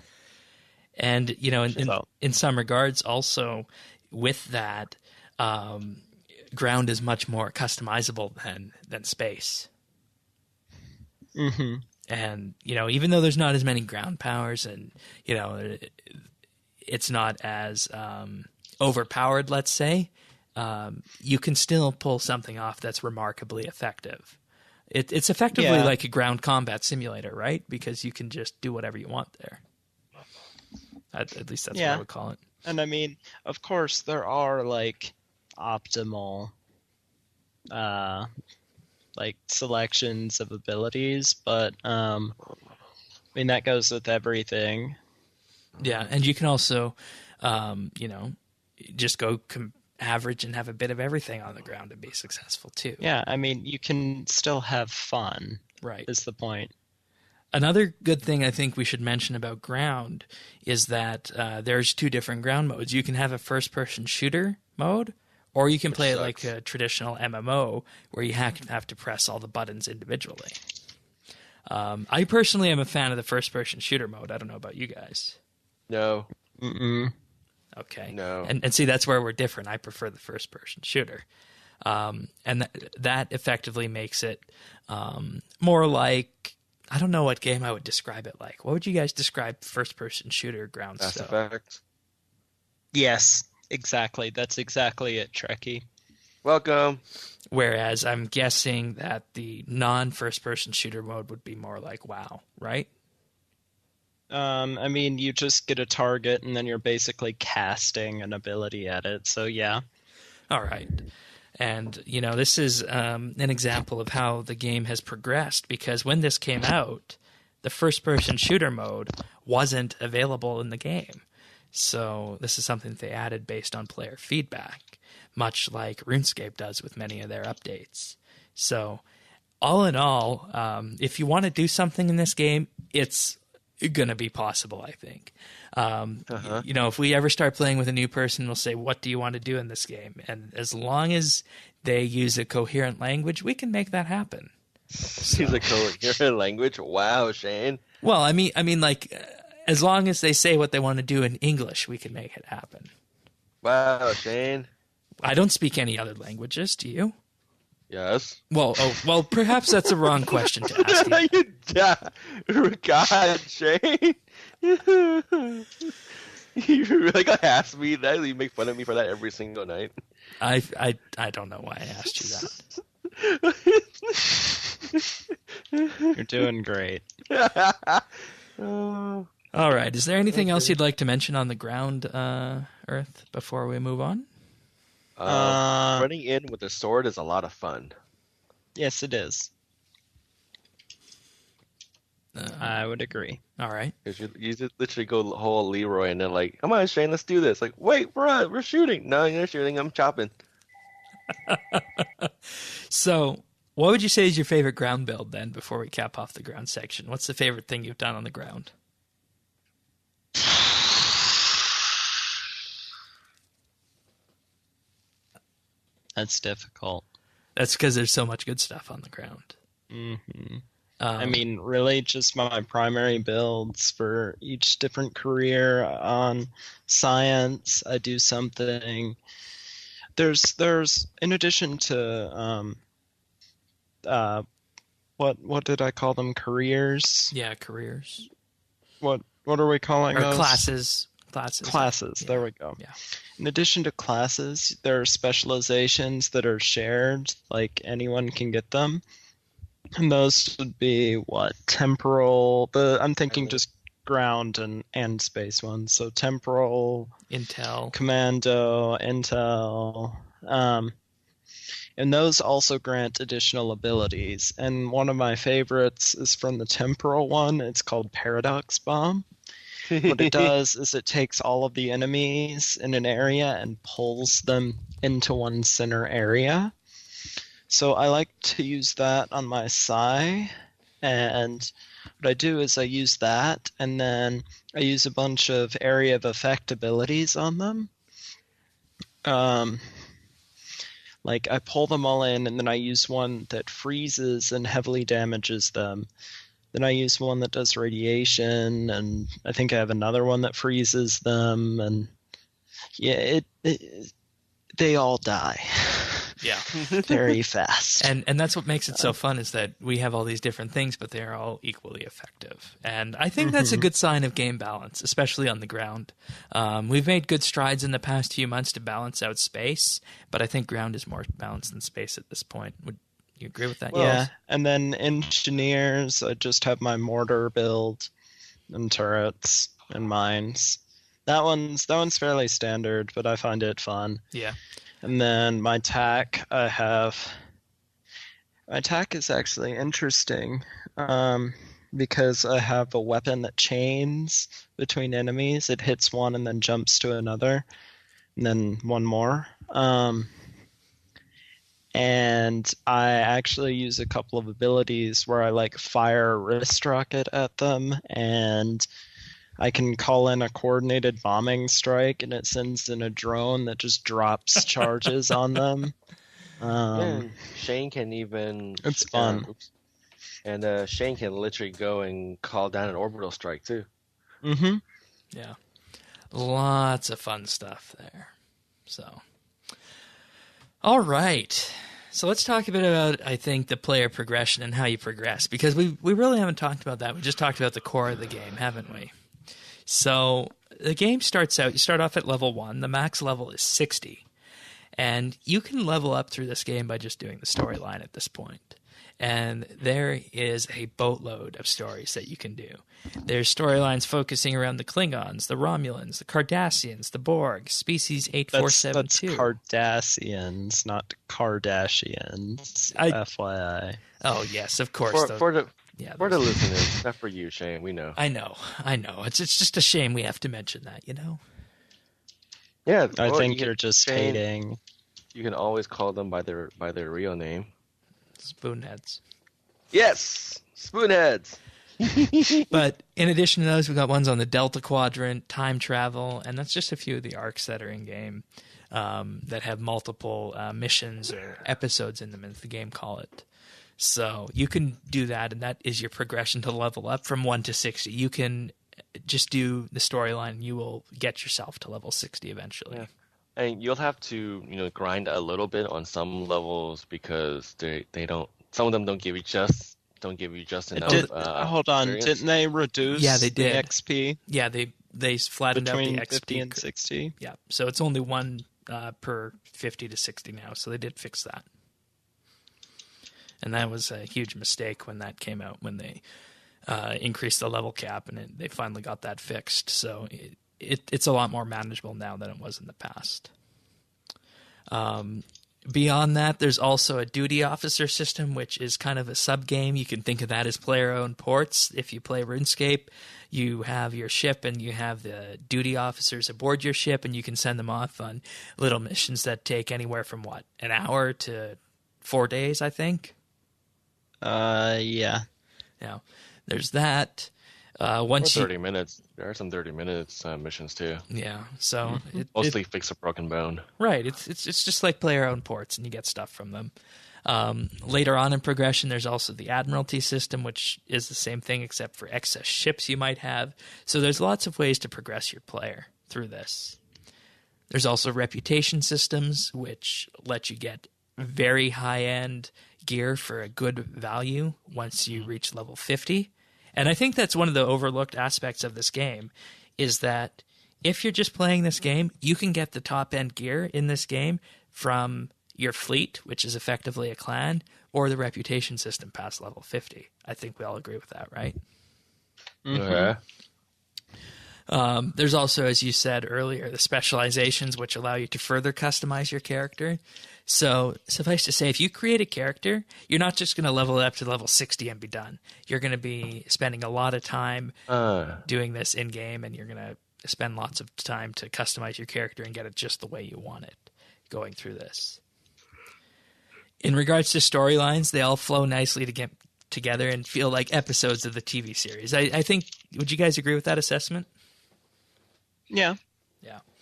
And in some regards, also with that, ground is much more customizable than space. Mm-hmm. And, even though there's not as many ground powers and, it's not as overpowered, let's say, you can still pull something off that's remarkably effective. It's effectively like a ground combat simulator, right? Because you can just do whatever you want there. At least that's what I would call it. And of course, there are optimal selections of abilities, but that goes with everything. Yeah, and you can also just go average and have a bit of everything on the ground and be successful too. Yeah, you can still have fun, right, is the point. Another good thing I think we should mention about ground is that there's two different ground modes. You can have a first-person shooter mode, Or you can Which play it sucks. like a traditional MMO where you have to press all the buttons individually. I personally am a fan of the first-person shooter mode. I don't know about you guys. No. Mm-mm. Okay. No. And see, that's where we're different. I prefer the first-person shooter. And that effectively makes it more like, I don't know what game I would describe it like. What would you guys describe first-person shooter ground Mass style? Effect. Yes, exactly. That's exactly it, Trekkie. Welcome. Whereas I'm guessing that the non-first-person shooter mode would be more like WoW, right? I mean, you just get a target and then you're basically casting an ability at it. So yeah. All right. And, you know, this is an example of how the game has progressed, because when this came out, the first-person shooter mode wasn't available in the game. So this is something that they added based on player feedback, much like RuneScape does with many of their updates. So all in all, if you want to do something in this game, it's going to be possible, I think. You know, if we ever start playing with a new person, we'll say, what do you want to do in this game? And as long as they use a coherent language, we can make that happen. Use a coherent language. Wow, Shane. Well, I mean, like, as long as they say what they want to do in English, we can make it happen. Wow, Shane. I don't speak any other languages, do you? Yes. Well, perhaps that's a wrong question to ask you. God, Shane. You really gonna ask me that? You make fun of me for that every single night. I don't know why I asked you that. You're doing great. Oh. All right. Is there anything else you'd like to mention on the ground, Earth, before we move on? Running in with a sword is a lot of fun. Yes, it is. I would agree. All right. Because you just literally go whole Leroy and then like, come on, Shane, let's do this. Like, wait, we're shooting. No, you're shooting. I'm chopping. So, what would you say is your favorite ground build then, before we cap off the ground section? What's the favorite thing you've done on the ground? That's difficult. That's because there's so much good stuff on the ground. Mm-hmm. I mean, really, just my primary builds for each different career. On science, I do something. There's in addition to what did I call them? Careers? Yeah, careers. What are we calling Or those? Classes. Classes. Yeah. There we go. Yeah. In addition to classes, there are specializations that are shared, like anyone can get them. And those would be temporal. I'm thinking just ground and space ones. So temporal, Intel. commando, intel. And those also grant additional abilities. And one of my favorites is from the temporal one. It's called Paradox Bomb. What it does is it takes all of the enemies in an area and pulls them into one center area. So I like to use that on my Psi, and what I do is I use that, and then I use a bunch of area of effect abilities on them. Like I pull them all in, and then I use one that freezes and heavily damages them. Then I use one that does radiation, and I think I have another one that freezes them, and yeah, they all die. Yeah. Very fast. And that's what makes it so fun, is that we have all these different things, but they're all equally effective. And I think that's a good sign of game balance, especially on the ground. We've made good strides in the past few months to balance out space, but I think ground is more balanced than space at this point. Would you agree with that? Yeah, Yes? and then engineers, I just have my mortar build and turrets and mines. That one's fairly standard, but I find it fun. Yeah. And then my tack, my tack is actually interesting because I have a weapon that chains between enemies. It hits one and then jumps to another, and then one more. And I actually use a couple of abilities where I fire a wrist rocket at them, and I can call in a coordinated bombing strike, and it sends in a drone that just drops charges on them. And Shane can even. It's fun. And Shane can literally go and call down an orbital strike too. Mm-hmm. Yeah. Lots of fun stuff there. So, all right. So let's talk a bit about, I think, the player progression and how you progress, because we really haven't talked about that. We just talked about the core of the game, haven't we? So the game starts out, you start off at level 1. The max level is 60. And you can level up through this game by just doing the storyline at this point. And there is a boatload of stories that you can do. There's storylines focusing around the Klingons, the Romulans, the Cardassians, the Borg, Species 8472. That's Cardassians, not Kardashians. FYI. Oh, yes, of course. For the listeners, not for you, Shane. We know. I know. It's just a shame we have to mention that, you know? Yeah, I think you're just hating. You can always call them by their real name. Spoonheads. Yes, spoonheads. But in addition to those, we've got ones on the Delta Quadrant, time travel, and that's just a few of the arcs that are in game that have multiple missions or episodes in them, as the game call it. So you can do that, and that is your progression to level up from 1 to 60. You can just do the storyline, and you will get yourself to level 60 eventually. Yeah. And you'll have to, grind a little bit on some levels because they don't. Some of them don't give you just enough. Hold on, experience. didn't they reduce? Yeah, they did. The XP. Yeah, they flattened out the Between XP 50 and 60. Yeah, so it's only 1 per 50 to 60 now. So they did fix that, and that was a huge mistake when that came out, when they increased the level cap, and they finally got that fixed. So it's a lot more manageable now than it was in the past. Beyond that, there's also a duty officer system, which is kind of a sub-game. You can think of that as player-owned ports. If you play RuneScape, you have your ship and you have the duty officers aboard your ship, and you can send them off on little missions that take anywhere from, an hour to 4 days, I think? Yeah. Now, there's that. Once 30 minutes. There are some 30 minutes missions too. Yeah, so mostly fix a broken bone. Right, it's just like player-owned ports, and you get stuff from them. Later on in progression, there's also the Admiralty system, which is the same thing except for excess ships you might have. So there's lots of ways to progress your player through this. There's also reputation systems, which let you get very high-end gear for a good value once you reach level 50. And I think that's one of the overlooked aspects of this game, is that if you're just playing this game, you can get the top-end gear in this game from your fleet, which is effectively a clan, or the reputation system past level 50. I think we all agree with that, right? Mm-hmm. There's also, as you said earlier, the specializations, which allow you to further customize your character. So suffice to say, if you create a character, you're not just going to level it up to level 60 and be done. You're going to be spending a lot of time doing this in-game, and you're going to spend lots of time to customize your character and get it just the way you want it going through this. In regards to storylines, they all flow nicely to get together and feel like episodes of the TV series. I think, would you guys agree with that assessment? Yeah.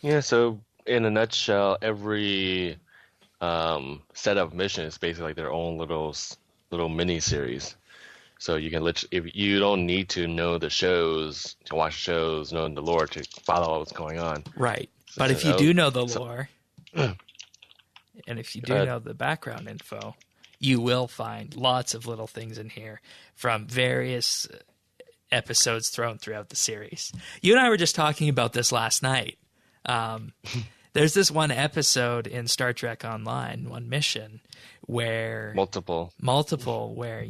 Yeah, so in a nutshell, every set of missions is basically like their own little mini series. So you can if you don't need to know the shows, to watch shows, know the lore to follow what's going on. Right. But if you do know the lore, and if you do know the background info, you will find lots of little things in here from various episodes thrown throughout the series. You and I were just talking about this last night. There's this one episode in Star Trek Online, one mission, where multiple, where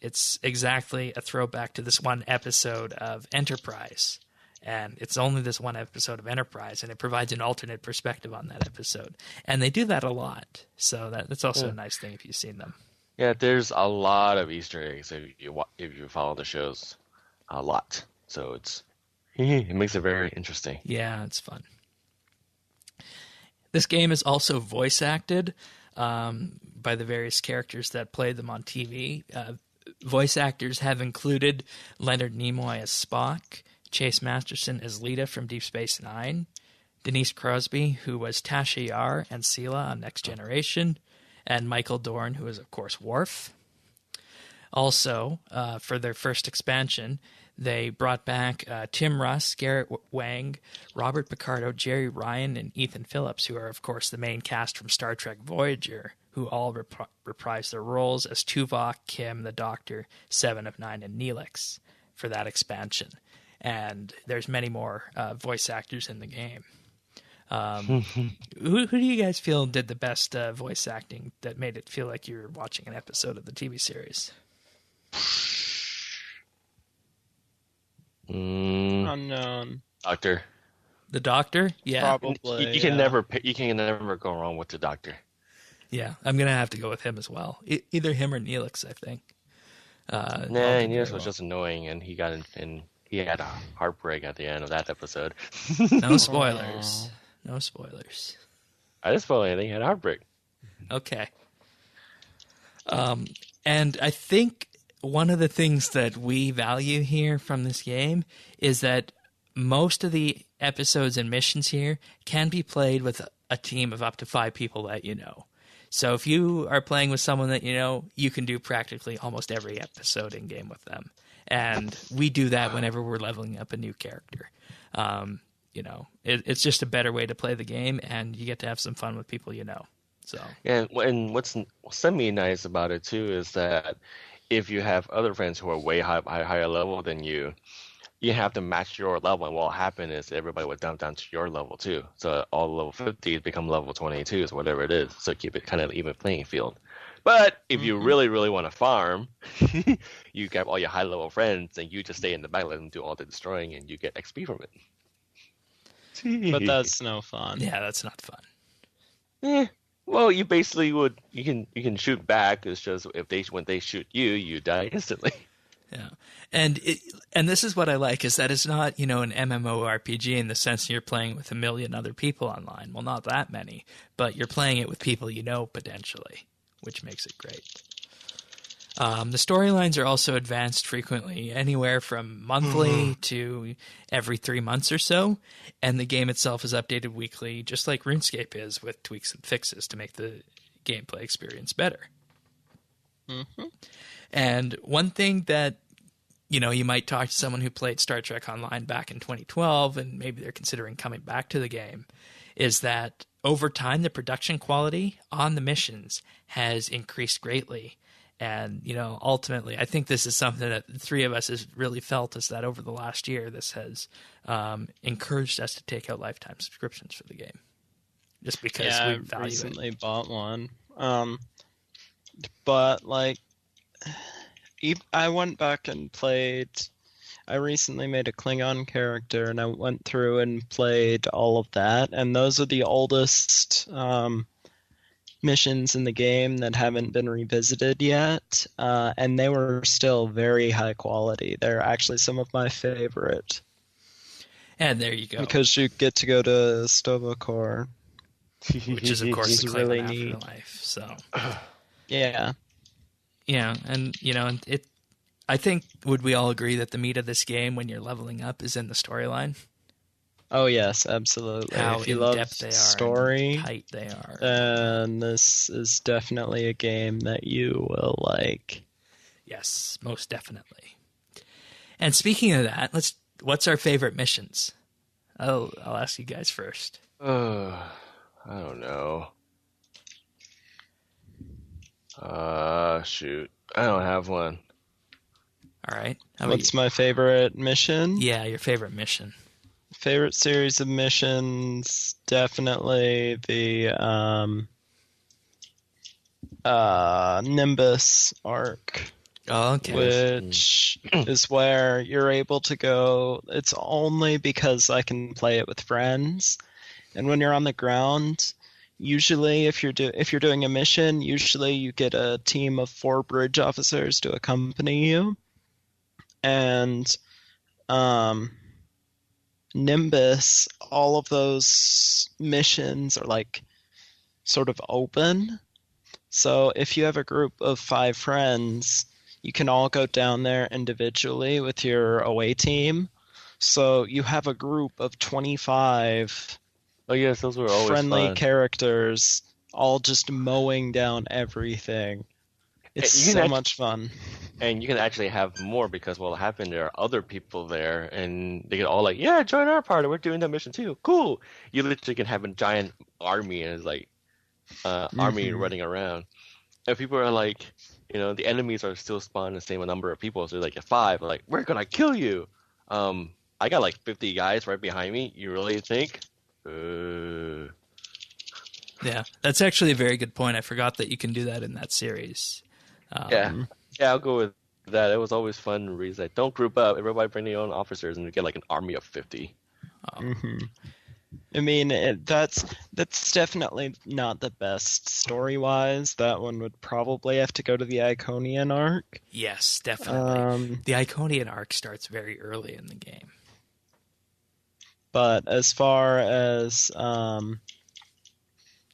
it's exactly a throwback to this one episode of Enterprise, and it's only this one episode of Enterprise, and it provides an alternate perspective on that episode, and they do that a lot. So that's also a nice thing if you've seen them. Yeah, there's a lot of Easter eggs if you follow the shows, a lot. So it makes it very interesting. Yeah, it's fun. This game is also voice acted by the various characters that play them on TV. Voice actors have included Leonard Nimoy as Spock, Chase Masterson as Lita from Deep Space Nine, Denise Crosby, who was Tasha Yar and Sela on Next Generation, and Michael Dorn, who is, of course, Worf. Also, for their first expansion, they brought back Tim Russ, Garrett Wang, Robert Picardo, Jerry Ryan, and Ethan Phillips, who are, of course, the main cast from Star Trek Voyager, who all reprised their roles as Tuvok, Kim, the Doctor, Seven of Nine, and Neelix for that expansion. And there's many more voice actors in the game. Who do you guys feel did the best voice acting that made it feel like you were watching an episode of the TV series? Unknown. Doctor. The Doctor? Yeah. Probably. You can never go wrong with the Doctor. Yeah, I'm going to have to go with him as well. Either him or Neelix, I think. Neelix was just annoying, and he had a heartbreak at the end of that episode. No spoilers. No spoilers. I didn't spoil anything. He had a heartbreak. Okay. And I think one of the things that we value here from this game is that most of the episodes and missions here can be played with a team of up to 5 people that you know. So if you are playing with someone that you know, you can do practically almost every episode in game with them. And we do that whenever we're leveling up a new character. It's just a better way to play the game, and you get to have some fun with people you know. So and what's semi-nice about it too is that if you have other friends who are way higher level than you, you have to match your level. And what will happen is everybody will dump down to your level too. So all level 50s become level 22s, whatever it is. So keep it kind of even playing field. But if you really, really want to farm, you get all your high level friends and you just stay in the back, let them do all the destroying, and you get XP from it. But that's no fun. yeah, that's not fun. Well, you basically you can shoot back. It's just when they shoot you, you die instantly. Yeah, and this is what I like is that it's not an MMORPG in the sense that you're playing with a million other people online. Well, not that many, but you're playing it with people you know potentially, which makes it great. The storylines are also advanced frequently, anywhere from monthly to every 3 months or so, and the game itself is updated weekly, just like RuneScape is, with tweaks and fixes to make the gameplay experience better. Mm-hmm. And one thing that you might talk to someone who played Star Trek Online back in 2012, and maybe they're considering coming back to the game, is that over time the production quality on the missions has increased greatly. And, ultimately, I think this is something that the three of us has really felt is that over the last year, this has encouraged us to take out lifetime subscriptions for the game. Just because we value I recently it. bought one. But, I went back and played... I recently made a Klingon character, and I went through and played all of that. And those are the oldest... missions in the game that haven't been revisited yet, and they were still very high quality. They're actually some of my favorite. And there you go. Because you get to go to Stovokor. Which is, of course, the really Klingon neat. afterlife. So. Yeah. Yeah, and, I think, would we all agree that the meat of this game, when you're leveling up, is in the storyline? Oh yes, absolutely. How if you in love depth they are, story, and tight they are. then this is definitely a game that you will like. Yes, most definitely. And speaking of that, what's our favorite missions? I'll ask you guys first. I don't know. Shoot, I don't have one. All right. What's my favorite mission? Yeah, your favorite mission. Favorite series of missions, definitely the Nimbus arc. Oh, okay. Which is where you're able to go. It's only because I can play it with friends. And when you're on the ground, usually if you're doing a mission, usually you get a team of 4 bridge officers to accompany you. And Nimbus, all of those missions are sort of open. So if you have a group of 5 friends, you can all go down there individually with your away team. So you have a group of 25 Oh yes, those were always friendly fun. characters all just mowing down everything. It's You can so act- much fun. and you can actually have more because what'll happen, there are other people there, and they get all like, "Yeah, join our party. We're doing that mission too. Cool." You literally can have a giant army, and it's like army Mhm. running around. And people are like, the enemies are still spawning the same number of people. So they're like at 5, like, we're gonna kill you. I got like 50 guys right behind me. You really think? Yeah, that's actually a very good point. I forgot that you can do that in that series. Yeah, Mhm. yeah, I'll go with that. It was always fun to read like, don't group up. Everybody bring their own officers, and you get like an army of 50. Mhm. I mean, that's definitely not the best story-wise. That one would probably have to go to the Iconian arc. Yes, definitely. The Iconian arc starts very early in the game. But as far as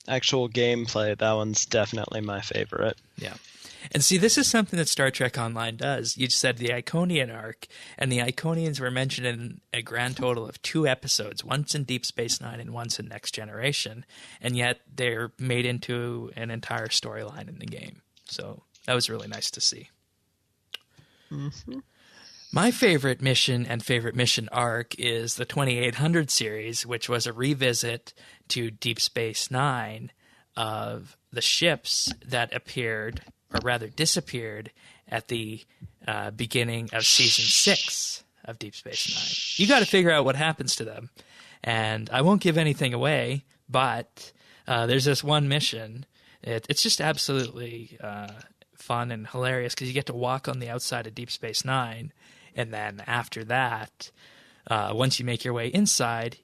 actual gameplay, that one's definitely my favorite. Yeah. And see, this is something that Star Trek Online does. You said the Iconian arc, and the Iconians were mentioned in a grand total of 2 episodes, once in Deep Space Nine and once in Next Generation, and yet they're made into an entire storyline in the game. So that was really nice to see. Mm-hmm. My favorite mission and favorite mission arc is the 2800 series, which was a revisit to Deep Space Nine of the ships that appeared, or rather disappeared, at the beginning of Season 6 of Deep Space Nine. You got to figure out what happens to them. And I won't give anything away, but there's this one mission. It's just absolutely fun and hilarious because you get to walk on the outside of Deep Space Nine. And then after that, once you make your way inside,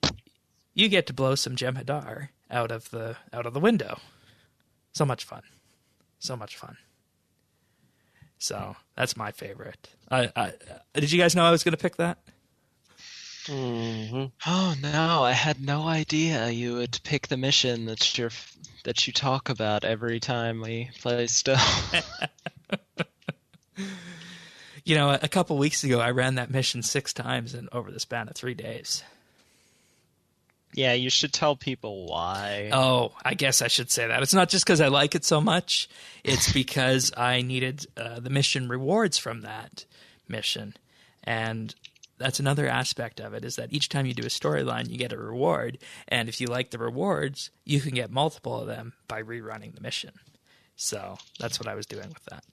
you get to blow some Jem'Hadar out of the window. So much fun. So much fun. So that's my favorite. Did you guys know I was going to pick that? Mm-hmm. Oh no, I had no idea you would pick the mission that you talk about every time we play stuff. A couple weeks ago, I ran that mission 6 times over the span of 3 days. Yeah, you should tell people why. Oh, I guess I should say that. It's not just because I like it so much. It's because I needed the mission rewards from that mission. And that's another aspect of it, is that each time you do a storyline, you get a reward. And if you like the rewards, you can get multiple of them by rerunning the mission. So that's what I was doing with that.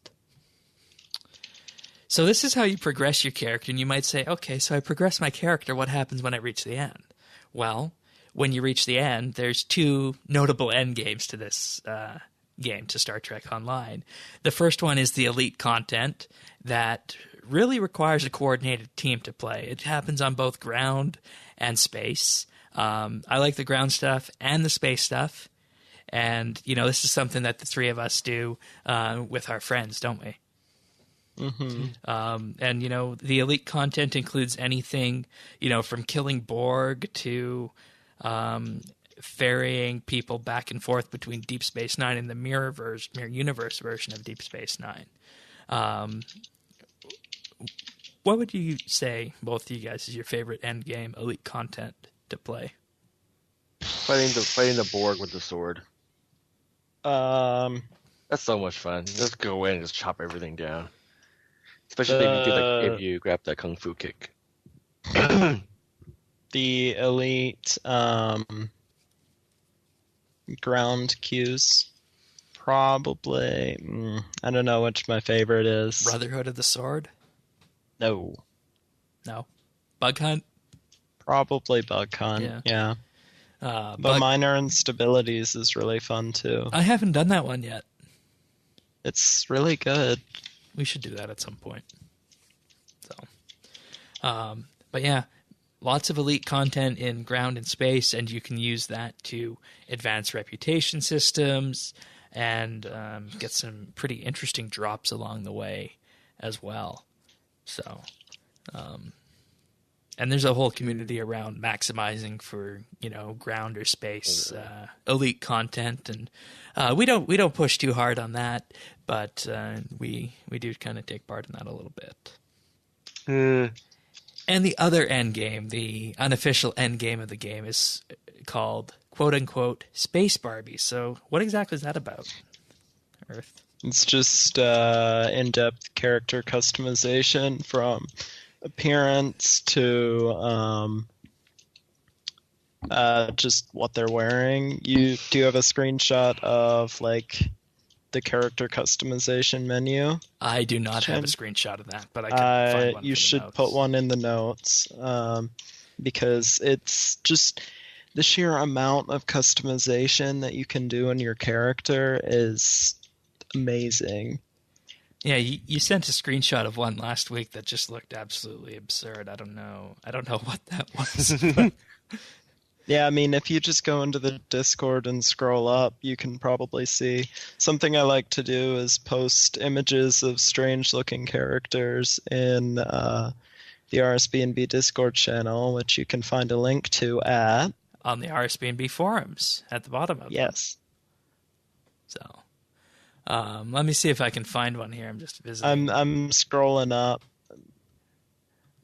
So this is how you progress your character. And you might say, okay, so I progress my character. What happens when I reach the end? Well, when you reach the end, there's 2 notable end games to this game, to Star Trek Online. The first one is the elite content that really requires a coordinated team to play. It happens on both ground and space. I like the ground stuff and the space stuff. And, this is something that the 3 of us do with our friends, don't we? Mm-hmm. And, the elite content includes anything, from killing Borg to ferrying people back and forth between Deep Space Nine and the mirror universe version of Deep Space Nine. What would you say, both of you guys, is your favorite end game elite content to play? Fighting the Borg with the sword. That's so much fun. Just go in and just chop everything down. Especially if you grab that kung fu kick. The elite ground cues, probably. I don't know which my favorite is. Brotherhood of the Sword? No. Bug Hunt? Probably Bug Hunt. Yeah. But Minor Instabilities is really fun too. I haven't done that one yet. It's really good. We should do that at some point. So, but yeah, lots of elite content in ground and space, and you can use that to advance reputation systems and get some pretty interesting drops along the way as well. So, and there's a whole community around maximizing for, ground or space elite content, and we don't push too hard on that, but we do kind of take part in that a little bit. And the other end game, the unofficial end game of the game, is called "quote unquote" Space Barbie. So, what exactly is that about, Earth? It's just in-depth character customization from appearance to just what they're wearing. You do have a screenshot of like the character customization menu. I do not have a screenshot of that, but I can find one. You should put one in the notes because it's just the sheer amount of customization that you can do in your character is amazing. Yeah, you sent a screenshot of one last week that just looked absolutely absurd. I don't know what that was. But... Yeah, I mean, if you just go into the Discord and scroll up, you can probably see. Something I like to do is post images of strange-looking characters in the RSBANDB Discord channel, which you can find a link to at... on the RSBANDB forums at the bottom of Yes. Them. So, let me see if I can find one here. I'm just visiting. I'm scrolling up.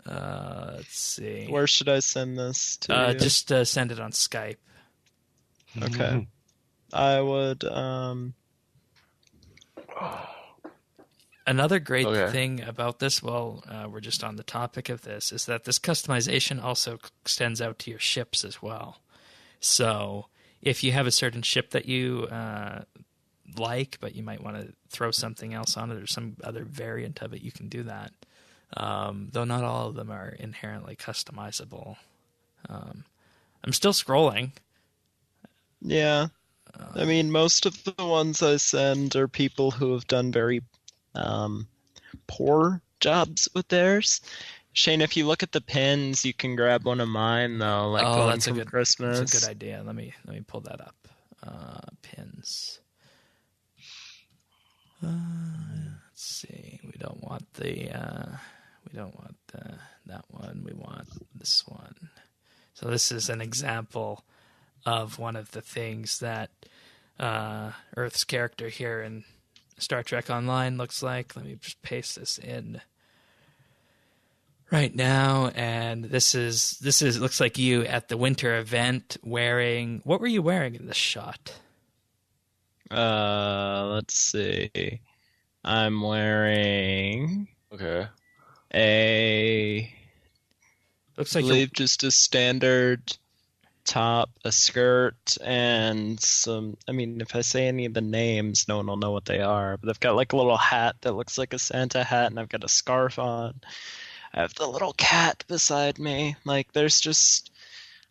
Let's see. Where should I send this to? Just send it on Skype. Okay. I would. Another great thing about this, we're just on the topic of this, is that this customization also extends out to your ships as well. So if you have a certain ship that you like, but you might want to throw something else on it or some other variant of it, you can do that. Though not all of them are inherently customizable. I'm still scrolling. Yeah. I mean, most of the ones I send are people who have done very poor jobs with theirs. Shane, if you look at the pins, you can grab one of mine, though. Like that's from Christmas. That's a good idea. Let me pull that up. Pins. Let's see. We don't want that one. We want this one. So this is an example of one of the things that Earth's character here in Star Trek Online looks like. Let me just paste this in right now. And this looks like you at the winter event wearing. What were you wearing in this shot? Let's see. I'm wearing looks like I believe just a standard top, a skirt, and some. I mean, if I say any of the names, no one will know what they are. But I've got like a little hat that looks like a Santa hat, and I've got a scarf on. I have the little cat beside me. Like, there's just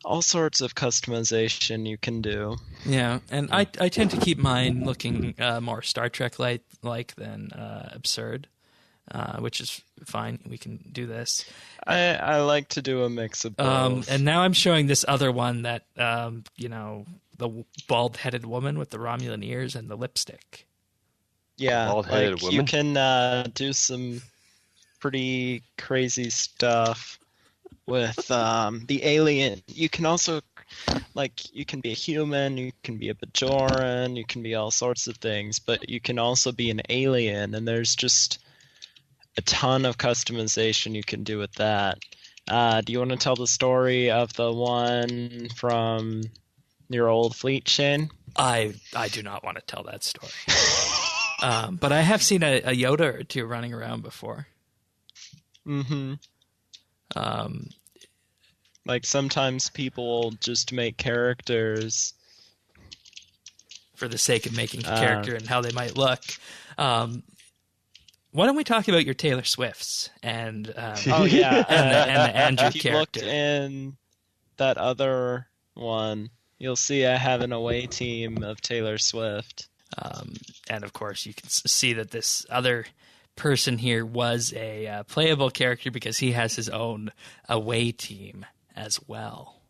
all sorts of customization you can do. Yeah, and I tend to keep mine looking more Star Trek like than absurd, which is fine. We can do this. I like to do a mix of both. And now I'm showing this other one that the bald-headed woman with the Romulan ears and the lipstick. Yeah, bald-headed like woman? You can do some pretty crazy stuff with the alien. You can also, like, you can be a human, you can be a Bajoran, you can be all sorts of things, but you can also be an alien, and there's just a ton of customization you can do with that. Do you want to tell the story of the one from your old fleet, Shane? I do not want to tell that story. But I have seen a Yoda or two running around before. Mm-hmm. Like, sometimes people just make characters for the sake of making a character and how they might look. Why don't we talk about your Taylor Swifts and and the Andrew if you character? Looked in that other one, you'll see I have an away team of Taylor Swift. And of course, you can see that this other person here was a playable character because he has his own away team as well.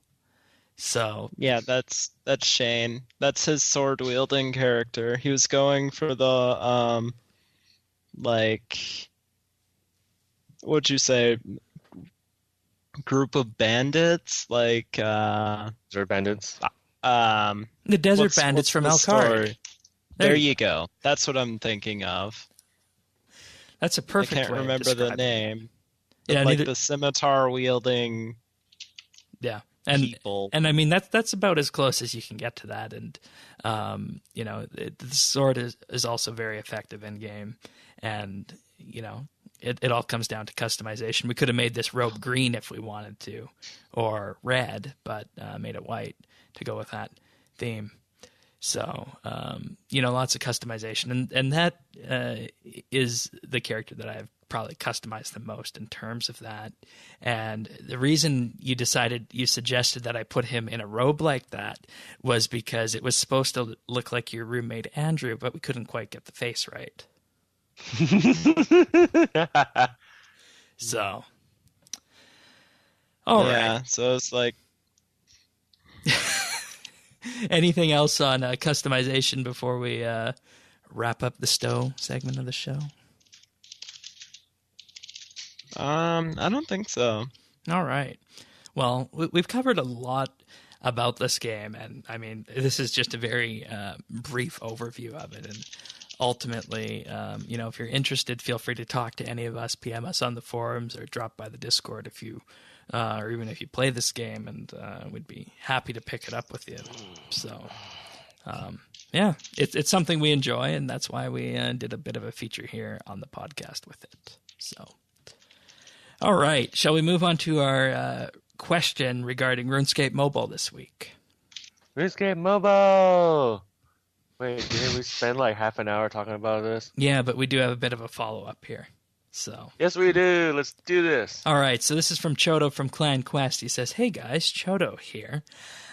So yeah, that's Shane. That's his sword wielding character. He was going for the like, what'd you say? Group of bandits, like Desert Bandits. The Desert Bandits from Alcari. There you go. That's what I'm thinking of. That's a perfect. I can't remember the name. Yeah, like the scimitar wielding people. And I mean that's about as close as you can get to that. And the sword is also very effective in game, and it all comes down to customization. We could have made this robe green if we wanted to, or red, but made it white to go with that theme. So, lots of customization. And that is the character that I've probably customized the most in terms of that. And the reason you suggested that I put him in a robe like that was because it was supposed to look like your roommate Andrew, but we couldn't quite get the face right. So, all right. So it's like... Anything else on customization before we wrap up the stow segment of the show? I don't think so. All right. Well, we've covered a lot about this game, and I mean, this is just a very brief overview of it. And ultimately, if you're interested, feel free to talk to any of us, PM us on the forums, or drop by the Discord if you, or even if you play this game, and we'd be happy to pick it up with you. So, it's something we enjoy, and that's why we did a bit of a feature here on the podcast with it. So, all right, shall we move on to our question regarding RuneScape Mobile this week? RuneScape Mobile! Wait, didn't we spend like half an hour talking about this? Yeah, but we do have a bit of a follow-up here. So yes, we do. Let's do this. All right, so this is from Chodo from Clan Quest. He says, "Hey guys, Chodo here.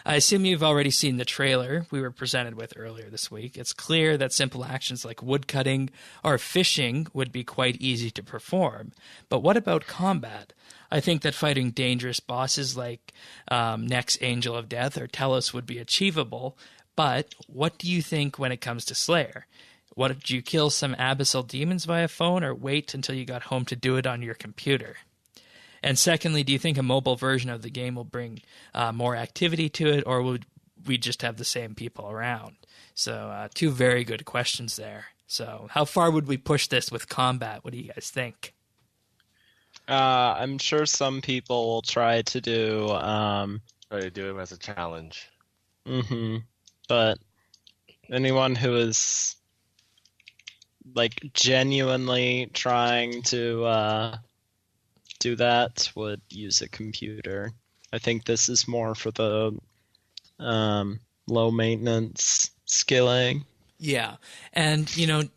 I assume you've already seen the trailer we were presented with earlier this week. It's clear that simple actions like woodcutting or fishing would be quite easy to perform. But what about combat? I think that fighting dangerous bosses like Nex Angel of Death or Telos would be achievable. But what do you think when it comes to Slayer? What, did you kill some abyssal demons via phone or wait until you got home to do it on your computer? And secondly, do you think a mobile version of the game will bring more activity to it, or would we just have the same people around?" So two very good questions there. So how far would we push this with combat? What do you guys think? I'm sure some people will try to do... Try to do it as a challenge. But anyone who is like genuinely trying to do that would use a computer. I think this is more for the low maintenance skilling. Yeah, and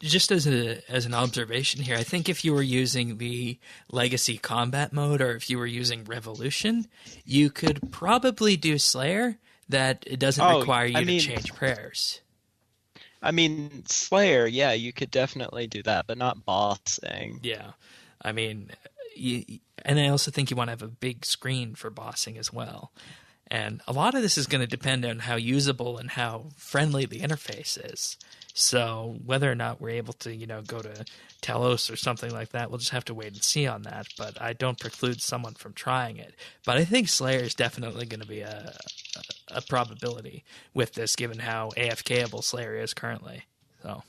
just as an observation here, I think if you were using the Legacy Combat mode or if you were using Revolution, you could probably do Slayer. That it doesn't require you to change prayers. I mean, Slayer, yeah, you could definitely do that, but not bossing. Yeah, I mean, and I also think you want to have a big screen for bossing as well. And a lot of this is going to depend on how usable and how friendly the interface is. So whether or not we're able to, go to Telos or something like that, we'll just have to wait and see on that. But I don't preclude someone from trying it. But I think Slayer is definitely going to be a probability with this, given how AFKable Slayer is currently. So,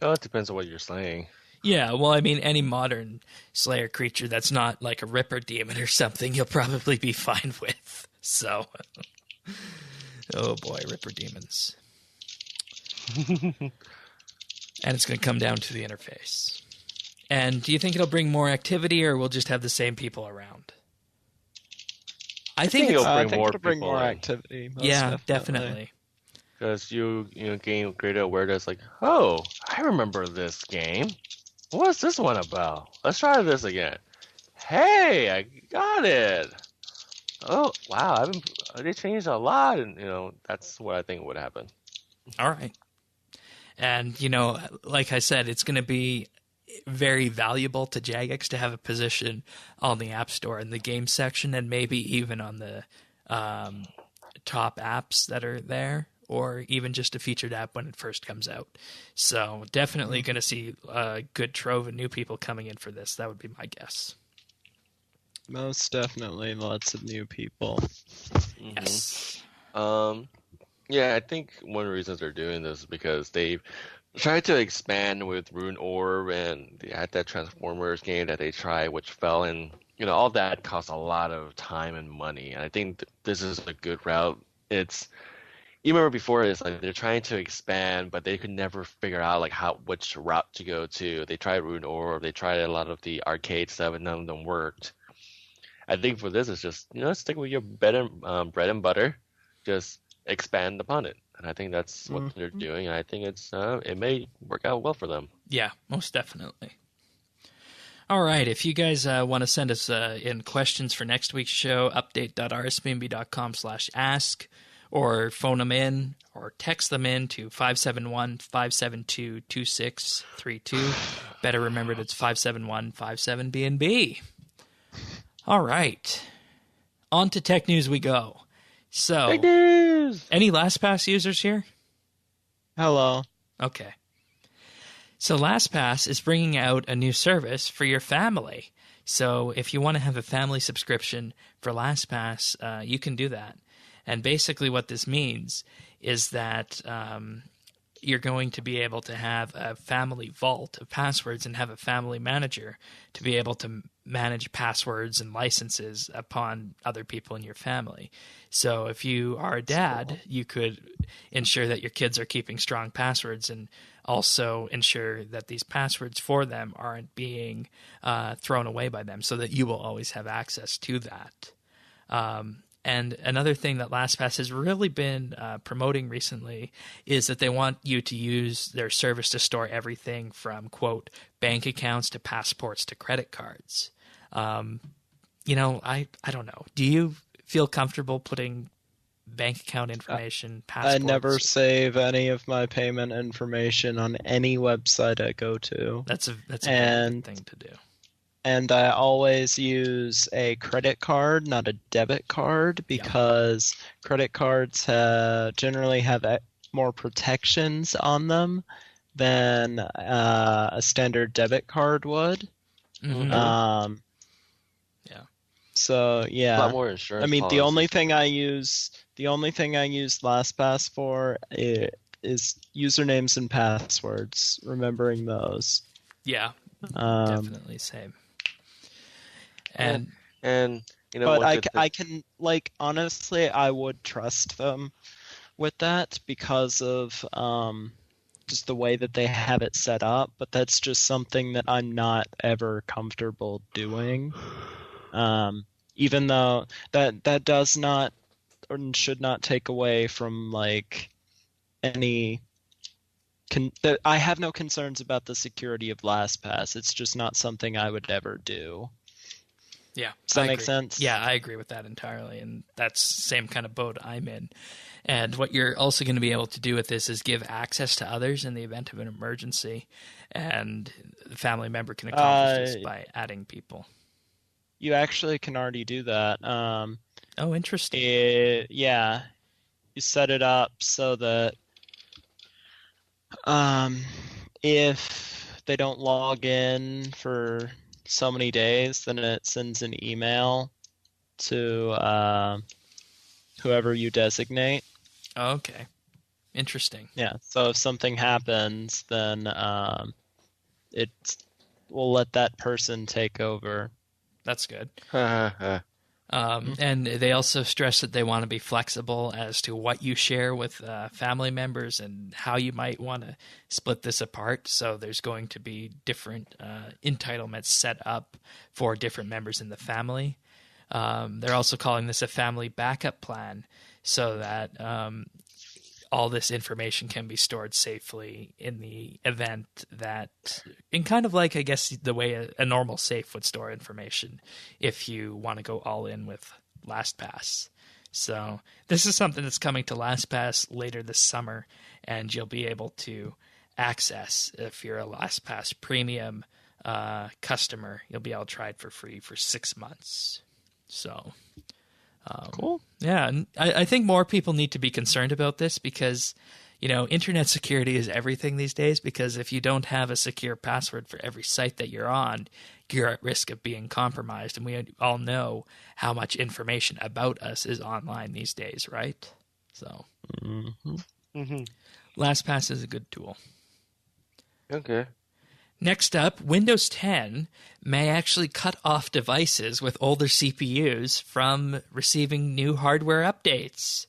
it depends on what you're slaying. Yeah, well, I mean, any modern Slayer creature that's not like a Ripper Demon or something, you'll probably be fine with. So, oh boy, Ripper Demons. And it's going to come down to the interface. And do you think it'll bring more activity, or we'll just have the same people around? I think it'll bring more activity. Yeah, definitely. Because you gain greater awareness, like, oh, I remember this game. What's this one about? Let's try this again. Hey, I got it. Oh, wow, they changed a lot, and that's what I think would happen. All right. And, like I said, it's going to be very valuable to Jagex to have a position on the App Store in the game section, and maybe even on the top apps that are there, or even just a featured app when it first comes out. So definitely going to see a good trove of new people coming in for this. That would be my guess. Most definitely lots of new people. Yes. Yeah, I think one of the reasons they're doing this is because they've tried to expand with Rune Orb, and they had that Transformers game that they tried, which fell, and all that cost a lot of time and money. And I think this is a good route. You remember before, it's like they're trying to expand, but they could never figure out like which route to go to. They tried Rune Orb, they tried a lot of the arcade stuff, and none of them worked. I think for this, it's just stick with your bread and butter, just expand upon it. And I think that's what they're doing. And I think it may work out well for them. Yeah, most definitely. All right, if you guys want to send us in questions for next week's show, update.rsbnb.com/ask, or phone them in or text them in to 571-572-2632. Better remembered, it's 571-57BNB. All right, on to tech news we go. So, Tech news! Any LastPass users here? Hello. Okay. So LastPass is bringing out a new service for your family. So if you want to have a family subscription for LastPass, you can do that. And basically what this means is that you're going to be able to have a family vault of passwords and have a family manager to be able to manage passwords and licenses upon other people in your family. So if you are a dad, you could ensure that your kids are keeping strong passwords and also ensure that these passwords for them aren't being thrown away by them, so that you will always have access to that. And another thing that LastPass has really been promoting recently is that they want you to use their service to store everything from, quote, bank accounts to passports to credit cards. I don't know. Do you feel comfortable putting bank account information, passports? I never save any of my payment information on any website I go to. That's a very good thing to do. And I always use a credit card, not a debit card, because credit cards generally have more protections on them than a standard debit card would. Mm-hmm. So yeah, a lot more insurance. I mean, policies. the only thing I use LastPass for is usernames and passwords. Remembering those. Yeah, definitely same. And but I can honestly, I would trust them with that because of just the way that they have it set up. But that's just something that I'm not ever comfortable doing. Even though that does not or should not take away from any. I have no concerns about the security of LastPass. It's just not something I would ever do. Yeah. Does that make sense? Yeah, I agree with that entirely. And that's the same kind of boat I'm in. And what you're also going to be able to do with this is give access to others in the event of an emergency. And the family member can accomplish this by adding people. You actually can already do that. Oh, interesting. You set it up so that if they don't log in for so many days, then it sends an email to whoever you designate. Okay. Interesting. Yeah, so if something happens, then it will let that person take over. That's good. Mm-hmm. And they also stress that they want to be flexible as to what you share with family members and how you might want to split this apart. So there's going to be different entitlements set up for different members in the family. They're also calling this a family backup plan so that all this information can be stored safely in the event that, in kind of like, I guess, the way a normal safe would store information if you want to go all in with LastPass. So this is something that's coming to LastPass later this summer, and you'll be able to access, if you're a LastPass premium customer, you'll be able to try it for free for 6 months. So... cool. Yeah, and I think more people need to be concerned about this because, internet security is everything these days, because if you don't have a secure password for every site that you're on, you're at risk of being compromised. And we all know how much information about us is online these days, right? So, LastPass is a good tool. Okay. Next up, Windows 10 may actually cut off devices with older CPUs from receiving new hardware updates.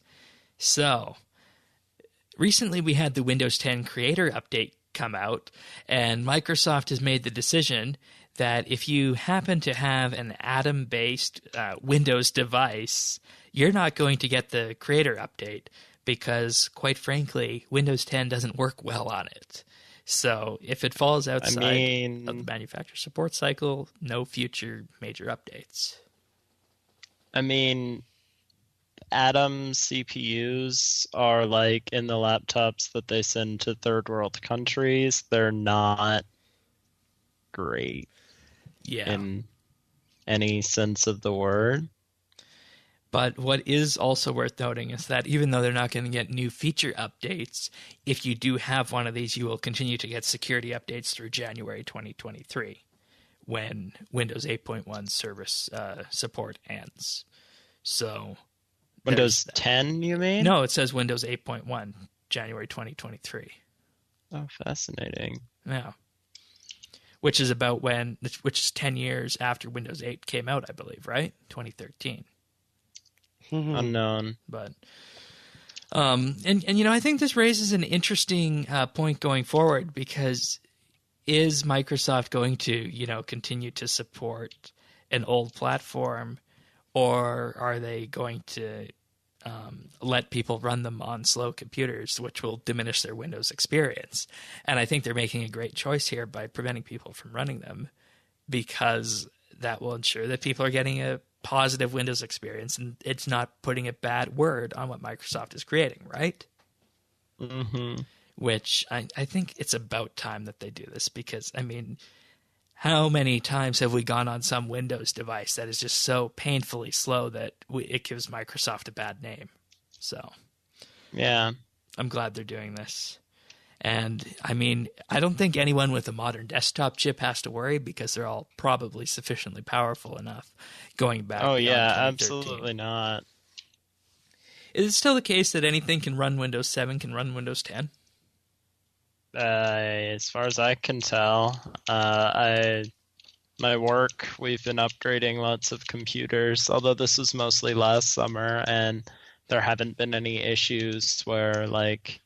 So, recently we had the Windows 10 Creator Update come out, and Microsoft has made the decision that if you happen to have an Atom-based Windows device, you're not going to get the Creator Update because, quite frankly, Windows 10 doesn't work well on it. So if it falls outside of the manufacturer support cycle, no future major updates. I mean, Atom CPUs are like in the laptops that they send to third world countries. They're not great in any sense of the word. But what is also worth noting is that even though they're not going to get new feature updates, if you do have one of these, you will continue to get security updates through January 2023 when Windows 8.1 service support ends. So Windows 10, you mean? No, it says Windows 8.1, January 2023. Oh, fascinating. Yeah. Which is 10 years after Windows 8 came out, I believe, right? 2013. Unknown. But and you know, I think this raises an interesting point going forward, because is Microsoft going to, you know, continue to support an old platform, or are they going to let people run them on slow computers, which will diminish their Windows experience? And I think they're making a great choice here by preventing people from running them, because that will ensure that people are getting a positive Windows experience, and it's not putting a bad word on what Microsoft is creating, right? Mm-hmm. Which I think it's about time that they do this, because, I mean, how many times have we gone on some Windows device that is just so painfully slow that it gives Microsoft a bad name? So, yeah, I'm glad they're doing this. And, I mean, I don't think anyone with a modern desktop chip has to worry, because they're all probably sufficiently powerful enough going back. Oh, yeah, absolutely not. Is it still the case that anything can run Windows 7 can run Windows 10? As far as I can tell, my work, we've been upgrading lots of computers, although this was mostly last summer, and there haven't been any issues where, like,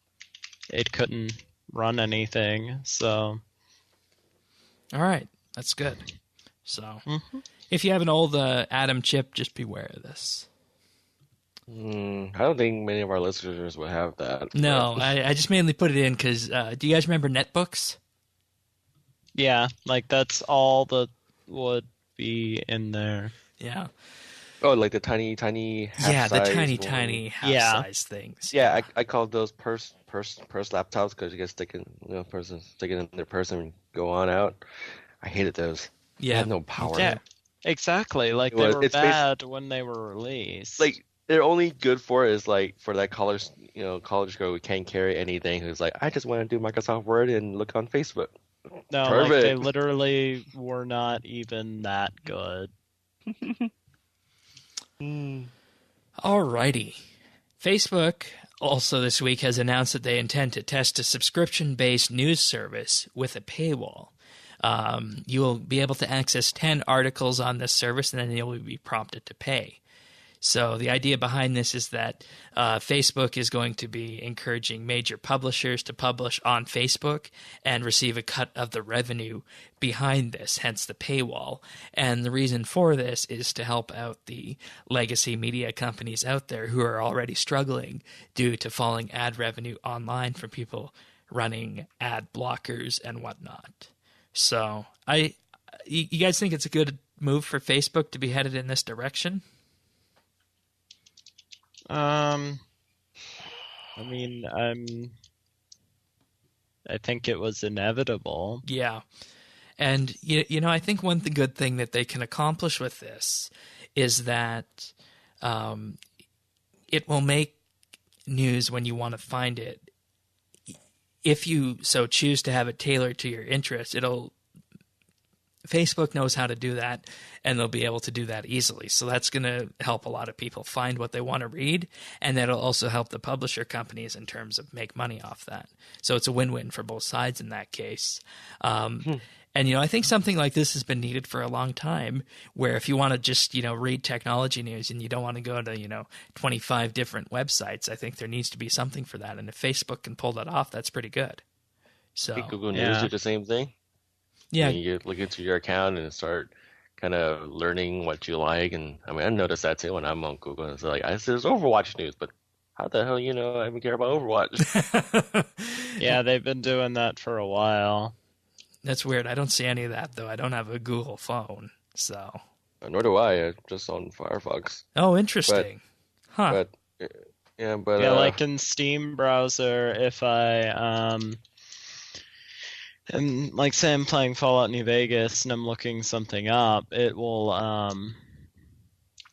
it couldn't run anything. So, all right, that's good. So, if you have an old Atom chip, just beware of this. I don't think many of our listeners would have that. No, I just mainly put it in because do you guys remember netbooks? Yeah, like that's all that would be in there. Yeah. Oh, like the tiny half-size tiny half-size things. Yeah, I call those purse laptops, because you can stick it in their purse and go on out. I hated those. Yeah. They had no power. Yeah, exactly. Like they were bad when they were released. Like, they're only good for is like for that college girl who can't carry anything, who's like, I just want to do Microsoft Word and look on Facebook. No, perfect. Like they literally were not even that good. Alrighty. Facebook also this week has announced that they intend to test a subscription-based news service with a paywall. You will be able to access 10 articles on this service, and then you'll be prompted to pay. So the idea behind this is that Facebook is going to be encouraging major publishers to publish on Facebook and receive a cut of the revenue behind this, hence the paywall. And the reason for this is to help out the legacy media companies out there who are already struggling due to falling ad revenue online from people running ad blockers and whatnot. So you guys think it's a good move for Facebook to be headed in this direction? I mean, I think it was inevitable. Yeah. And, you know, I think one good thing that they can accomplish with this is that it will make news when you want to find it. If you so choose to have it tailored to your interests, it'll Facebook knows how to do that, and they'll be able to do that easily. So that's going to help a lot of people find what they want to read, and that'll also help the publisher companies in terms of make money off that. So it's a win-win for both sides in that case. And, I think something like this has been needed for a long time, where if you want to just, read technology news and you don't want to go to, 25 different websites, I think there needs to be something for that. And if Facebook can pull that off, that's pretty good. So Google News do the same thing. Yeah. You look into your account and start kind of learning what you like. And I noticed that too when I'm on Google. It's like, there's Overwatch news, but how the hell I even care about Overwatch? Yeah, they've been doing that for a while. That's weird. I don't see any of that, though. I don't have a Google phone, so. Nor do I. I'm just on Firefox. Oh, interesting. But like in Steam browser, if I and like say I'm playing Fallout New Vegas and I'm looking something up, it will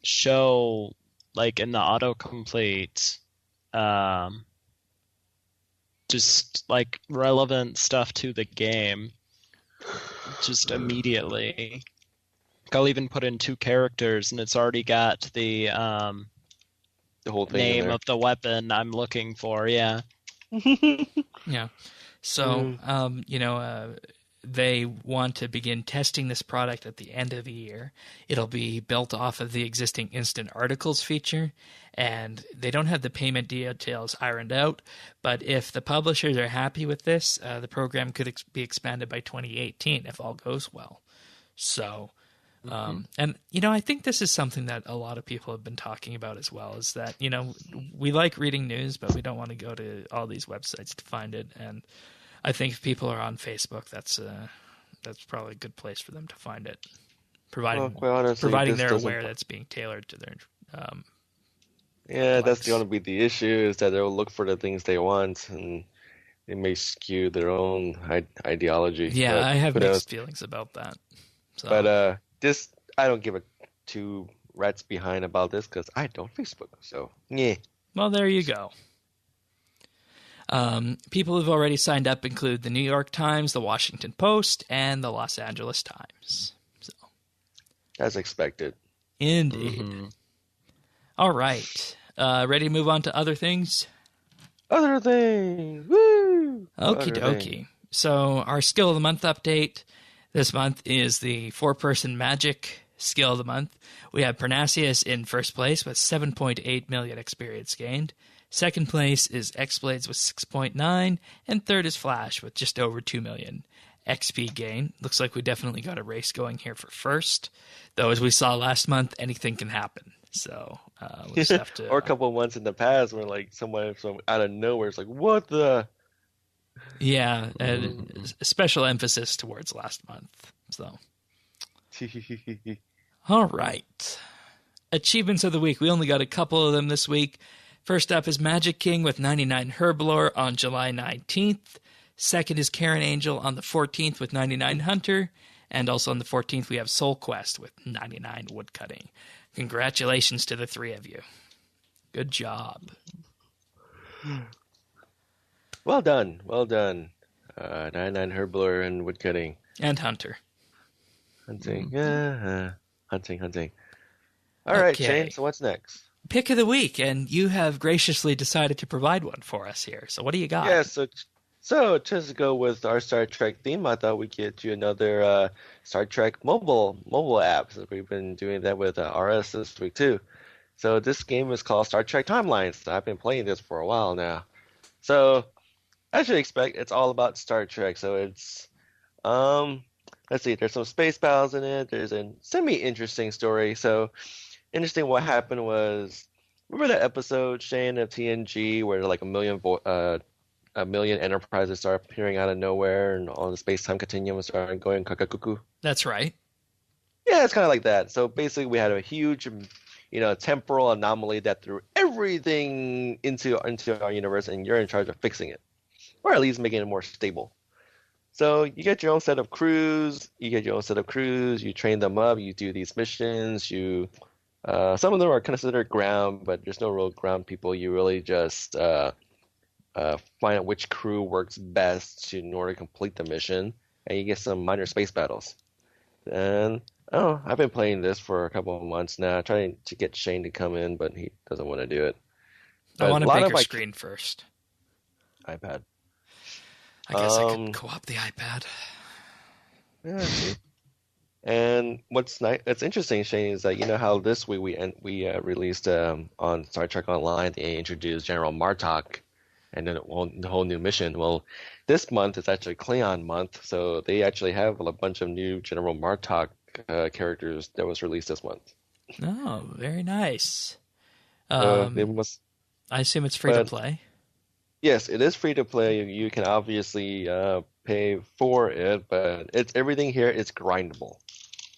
show like in the autocomplete just like relevant stuff to the game just immediately. I'll even put in 2 characters and it's already got the whole thing name of the weapon I'm looking for. Yeah. Yeah. So, they want to begin testing this product at the end of the year. It'll be built off of the existing instant articles feature, and they don't have the payment details ironed out. But if the publishers are happy with this, the program could be expanded by 2018 if all goes well. So, and, I think this is something that a lot of people have been talking about as well, is that, we like reading news, but we don't want to go to all these websites to find it. And I think if people are on Facebook, that's probably a good place for them to find it, providing they're aware that's being tailored to their Yeah, that's going to be the issue, is that they'll look for the things they want, and it may skew their own ideology. Yeah, but I have mixed feelings about that. So. But I don't give a 2 rats behind about this because I don't Facebook. So, yeah. Well, there you go. People who've already signed up include the New York Times, the Washington Post, and the Los Angeles Times. So, as expected. Indeed. Mm-hmm. All right. Ready to move on to other things? Other things. Woo! Okie dokie. So our Skill of the Month update this month is the 4-person Magic Skill of the Month. We have Parnassius in first place with 7.8 million experience gained. Second place is X-Blades with 6.9, and third is Flash with just over 2 million XP gain. Looks like we definitely got a race going here for first, though as we saw last month, anything can happen. So we'll just have to... or a couple of months in the past where like someone from out of nowhere is like, what the... Yeah, and a special emphasis towards last month. So, all right. Achievements of the week. We only got a couple of them this week. First up is Magic King with 99 Herblore on July 19th. Second is Karen Angel on the 14th with 99 Hunter. And also on the 14th, we have Soul Quest with 99 Woodcutting. Congratulations to the 3 of you. Good job. Well done. 99 Herblore and Woodcutting. And Hunter. Hunting. Yeah. Hunting. All right, Shane, so what's next? Pick of the week, and you have graciously decided to provide one for us here. So what do you got? Yeah, so just to go with our Star Trek theme, I thought we'd get you another Star Trek mobile app. So we've been doing that with RS this week too. So this game is called Star Trek Timelines. I've been playing this for a while now. So as you expect, it's all about Star Trek. So it's let's see, there's some space battles in it. There's a semi-interesting story. So interesting, what happened was, remember that episode, Shane, of TNG where like a million enterprises start appearing out of nowhere and all the space-time continuum started going kakakuku? That's right. Yeah, it's kind of like that. So basically we had a huge, temporal anomaly that threw everything into our universe, and you're in charge of fixing it, or at least making it more stable. So you get your own set of crews. You train them up. You do these missions. Some of them are considered ground, but there's no real ground people. You really just find out which crew works best in order to complete the mission, and you get some minor space battles. And oh, I've been playing this for a couple of months now, trying to get Shane to come in, but he doesn't want to do it. I But want a a lot of bigger my screen first. iPad. I guess I could co-op the iPad. Yeah, see. And what's interesting, Shane, is that you know how this week we released on Star Trek Online they introduced General Martok and then the whole new mission. Well, this month is actually Klingon month, so they actually have a bunch of new General Martok characters that was released this month. Oh, very nice. They must, I assume it's free to play. yes, it is free to play. You can obviously pay for it, but everything here is grindable.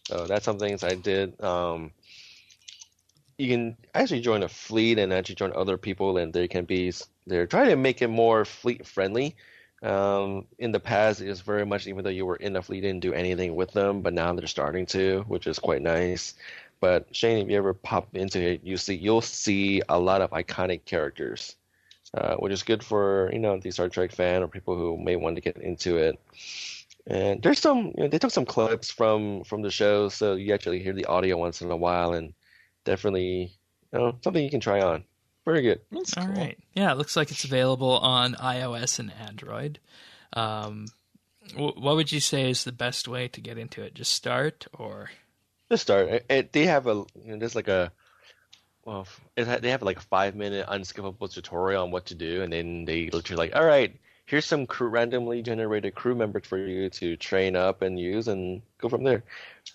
So that's some things I did. You can actually join a fleet and actually join other people, and they're trying to make it more fleet friendly. In the past, it was very much even though you were in the fleet, you didn't do anything with them, but now they're starting to, which is quite nice. But Shane, if you ever pop into it, you'll see a lot of iconic characters, which is good for the Star Trek fan or people who may want to get into it. And there's they took some clips from the show, so you actually hear the audio once in a while, and definitely, something you can try on. Very good. That's All cool. right. Yeah, it looks like it's available on iOS and Android. What would you say is the best way to get into it? Just start, or? Just start. They have there's like a, well, they have like a 5-minute unskippable tutorial on what to do, and then they literally like, all right, here's some randomly generated crew members for you to train up and use, and go from there.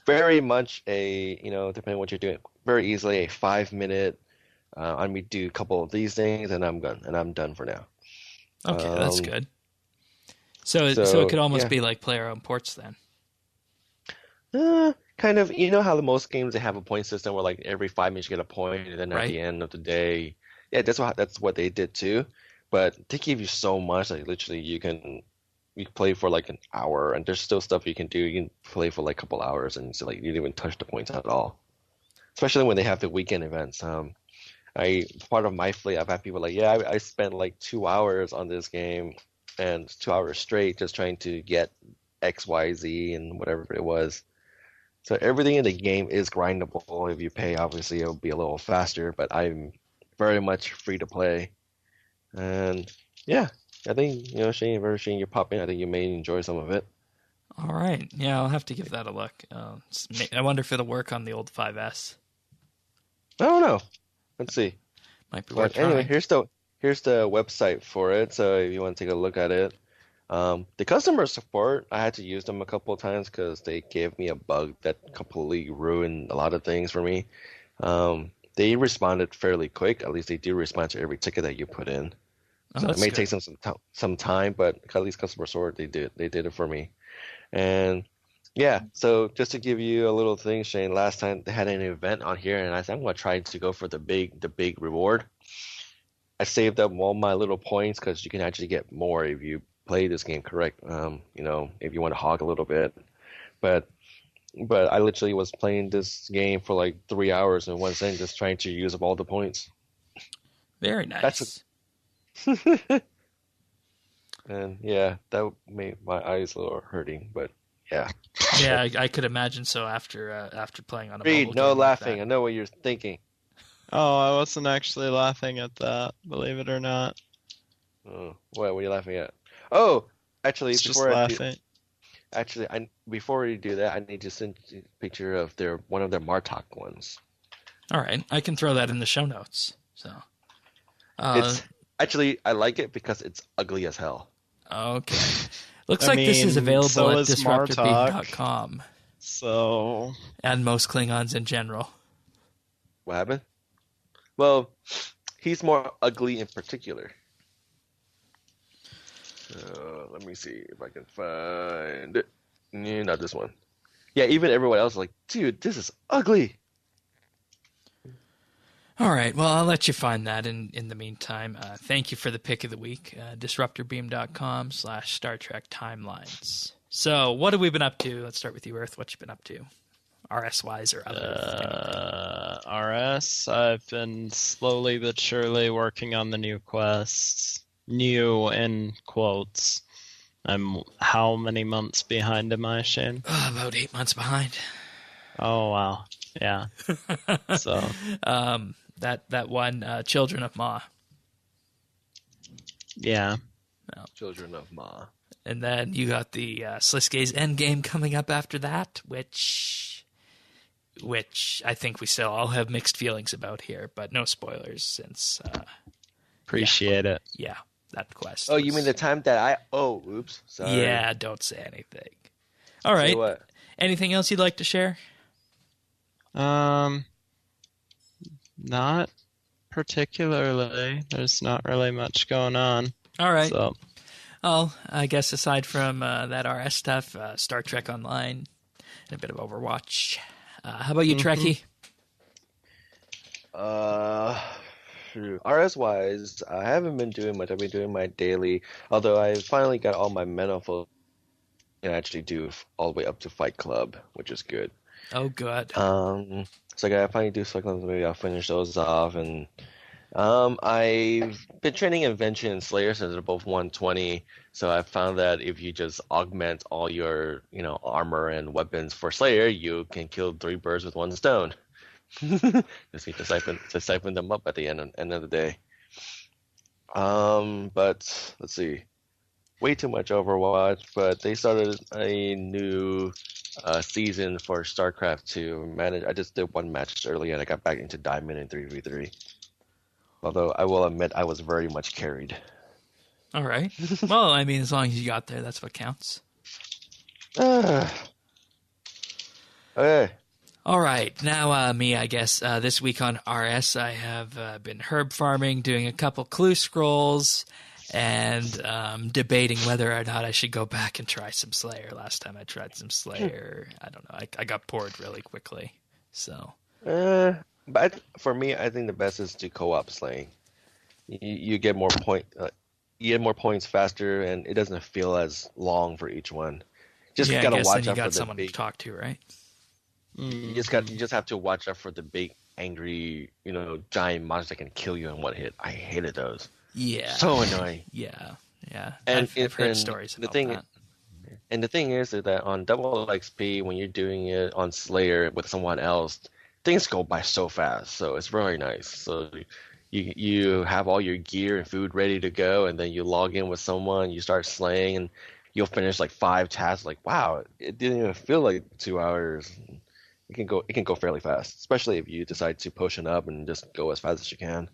Very much depending on what you're doing, very easily a 5-minute. Let me do a couple of these things, and I'm done for now. Okay, that's good. So it could almost be like player-owned ports then. Kind of. You know how most games they have a point system where like every 5 minutes you get a point, and then at the end of the day, yeah, that's what they did too. But they give you so much, like literally you play for like an hour, and there's still stuff you can do. You can play for like a couple hours, and so like you didn't even touch the points at all. Especially when they have the weekend events. Part of my fleet, I've had people like, yeah, I spent like 2 hours on this game, and 2 hours straight just trying to get X, Y, Z, and whatever it was. So everything in the game is grindable. If you pay, obviously it'll be a little faster, but I'm very much free to play. And yeah, I think, Shane, if ever Shane, you pop in, I think you may enjoy some of it. All right. Yeah, I'll have to give that a look. I wonder if it'll work on the old 5S. I don't know. Let's see. Might be worth But anyway, trying. here's the website for it. So if you want to take a look at it, the customer support, I had to use them a couple of times because they gave me a bug that completely ruined a lot of things for me. They responded fairly quick. At least they do respond to every ticket that you put in. So it may take some time, but at least customer support, they did it for me. And yeah, so just to give you a little thing, Shane, last time they had an event on here, and I said I'm gonna try to go for the big reward. I saved up all my little points because you can actually get more if you play this game correct. If you want to hog a little bit, but I literally was playing this game for like 3 hours in one sitting, just trying to use up all the points. Very nice. And yeah, that made my eyes a little hurting, but yeah. Yeah, I could imagine so after playing on a Reed, mobile no game laughing. like I know what you're thinking. Oh, I wasn't actually laughing at that, believe it or not. Oh, what are you laughing at? Oh, actually, It's just laughing. Before we do that, I need to send you a picture of one of their Martok ones. All right, I can throw that in the show notes. So, It's actually, I like it because it's ugly as hell. Okay. Looks like this is available so at is DisruptorBeam.com. So, and most Klingons in general. What happened? Well, he's more ugly in particular. Let me see if I can find it. Not this one. Yeah, even everyone else is like, dude, this is ugly. All right, well, I'll let you find that in the meantime. Thank you for the pick of the week, DisruptorBeam.com/Star Trek Timelines. So, what have we been up to? Let's start with you, Earth. What you been up to? RS-wise or other? RS, I've been slowly but surely working on the new quests. New in quotes. I'm how many months behind am I, Shane? About 8 months behind. Oh, wow. Yeah. So, That one, Children of Ma. yeah. Children of Ma. And then you got the Slisuke's Endgame coming up after that, which I think we still all have mixed feelings about here, but no spoilers since... Appreciate it. Yeah, that quest. Oh, you mean the time that I... Oh, oops. Sorry. Yeah, don't say anything. All right. Say what? Anything else you'd like to share? Not particularly. There's not really much going on. All right. So, Well, I guess aside from that RS stuff, Star Trek Online, and a bit of Overwatch. How about you, Trekkie? RS wise, I haven't been doing much. I've been doing my daily, although I finally got all my manifold and actually do all the way up to Fight Club, which is good. Oh, good. So I gotta finally do Fight Club. Maybe I'll finish those off. And I've been training Invention and Slayer since they're both 120. So I found that if you just augment all your, armor and weapons for Slayer, you can kill 3 birds with 1 stone. Just need to siphon them up at the end of the day. But let's see, way too much Overwatch. But they started a new season for StarCraft 2. I just did 1 match earlier, and I got back into Diamond and 3v3. Although I will admit I was very much carried. All right. Well, I mean, as long as you got there, that's what counts. Okay. All right, now me, I guess. This week on RS, I have been herb farming, doing a couple clue scrolls, and debating whether or not I should go back and try some Slayer. Last time I tried some Slayer, I don't know, I got bored really quickly. So, but for me, I think the best is to co-op slaying. You get more points faster, and it doesn't feel as long for each one. Just yeah, gotta I guess watch then you out for got the someone big. to talk to, right? You just have to watch out for the big, angry, giant monsters that can kill you in 1 hit. I hated those. Yeah. So annoying. Yeah. And I've heard stories about that. And the thing is that on double XP, when you're doing it on Slayer with someone else, things go by so fast. So it's really nice. So you have all your gear and food ready to go, and then you log in with someone, you start slaying, and you'll finish like 5 tasks. Like, wow, it didn't even feel like 2 hours. It can go fairly fast, especially if you decide to potion up and just go as fast as you can.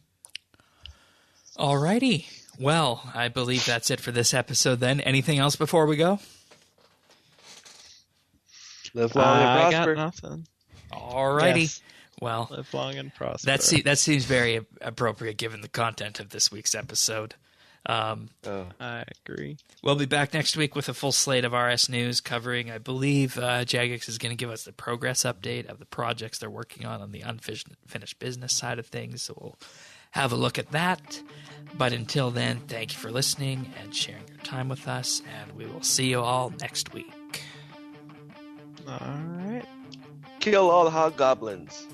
Alrighty. Well, I believe that's it for this episode then. Anything else before we go? Live long and I prosper. got nothing. Alrighty. Yes. Well, Live long and prosper. that seems very appropriate given the content of this week's episode. I agree. We'll be back next week with a full slate of RS news covering, I believe, Jagex is going to give us the progress update of the projects they're working on the unfinished business side of things. So we'll have a look at that. But until then, thank you for listening and sharing your time with us, and we will see you all next week. All right. Kill all hobgoblins.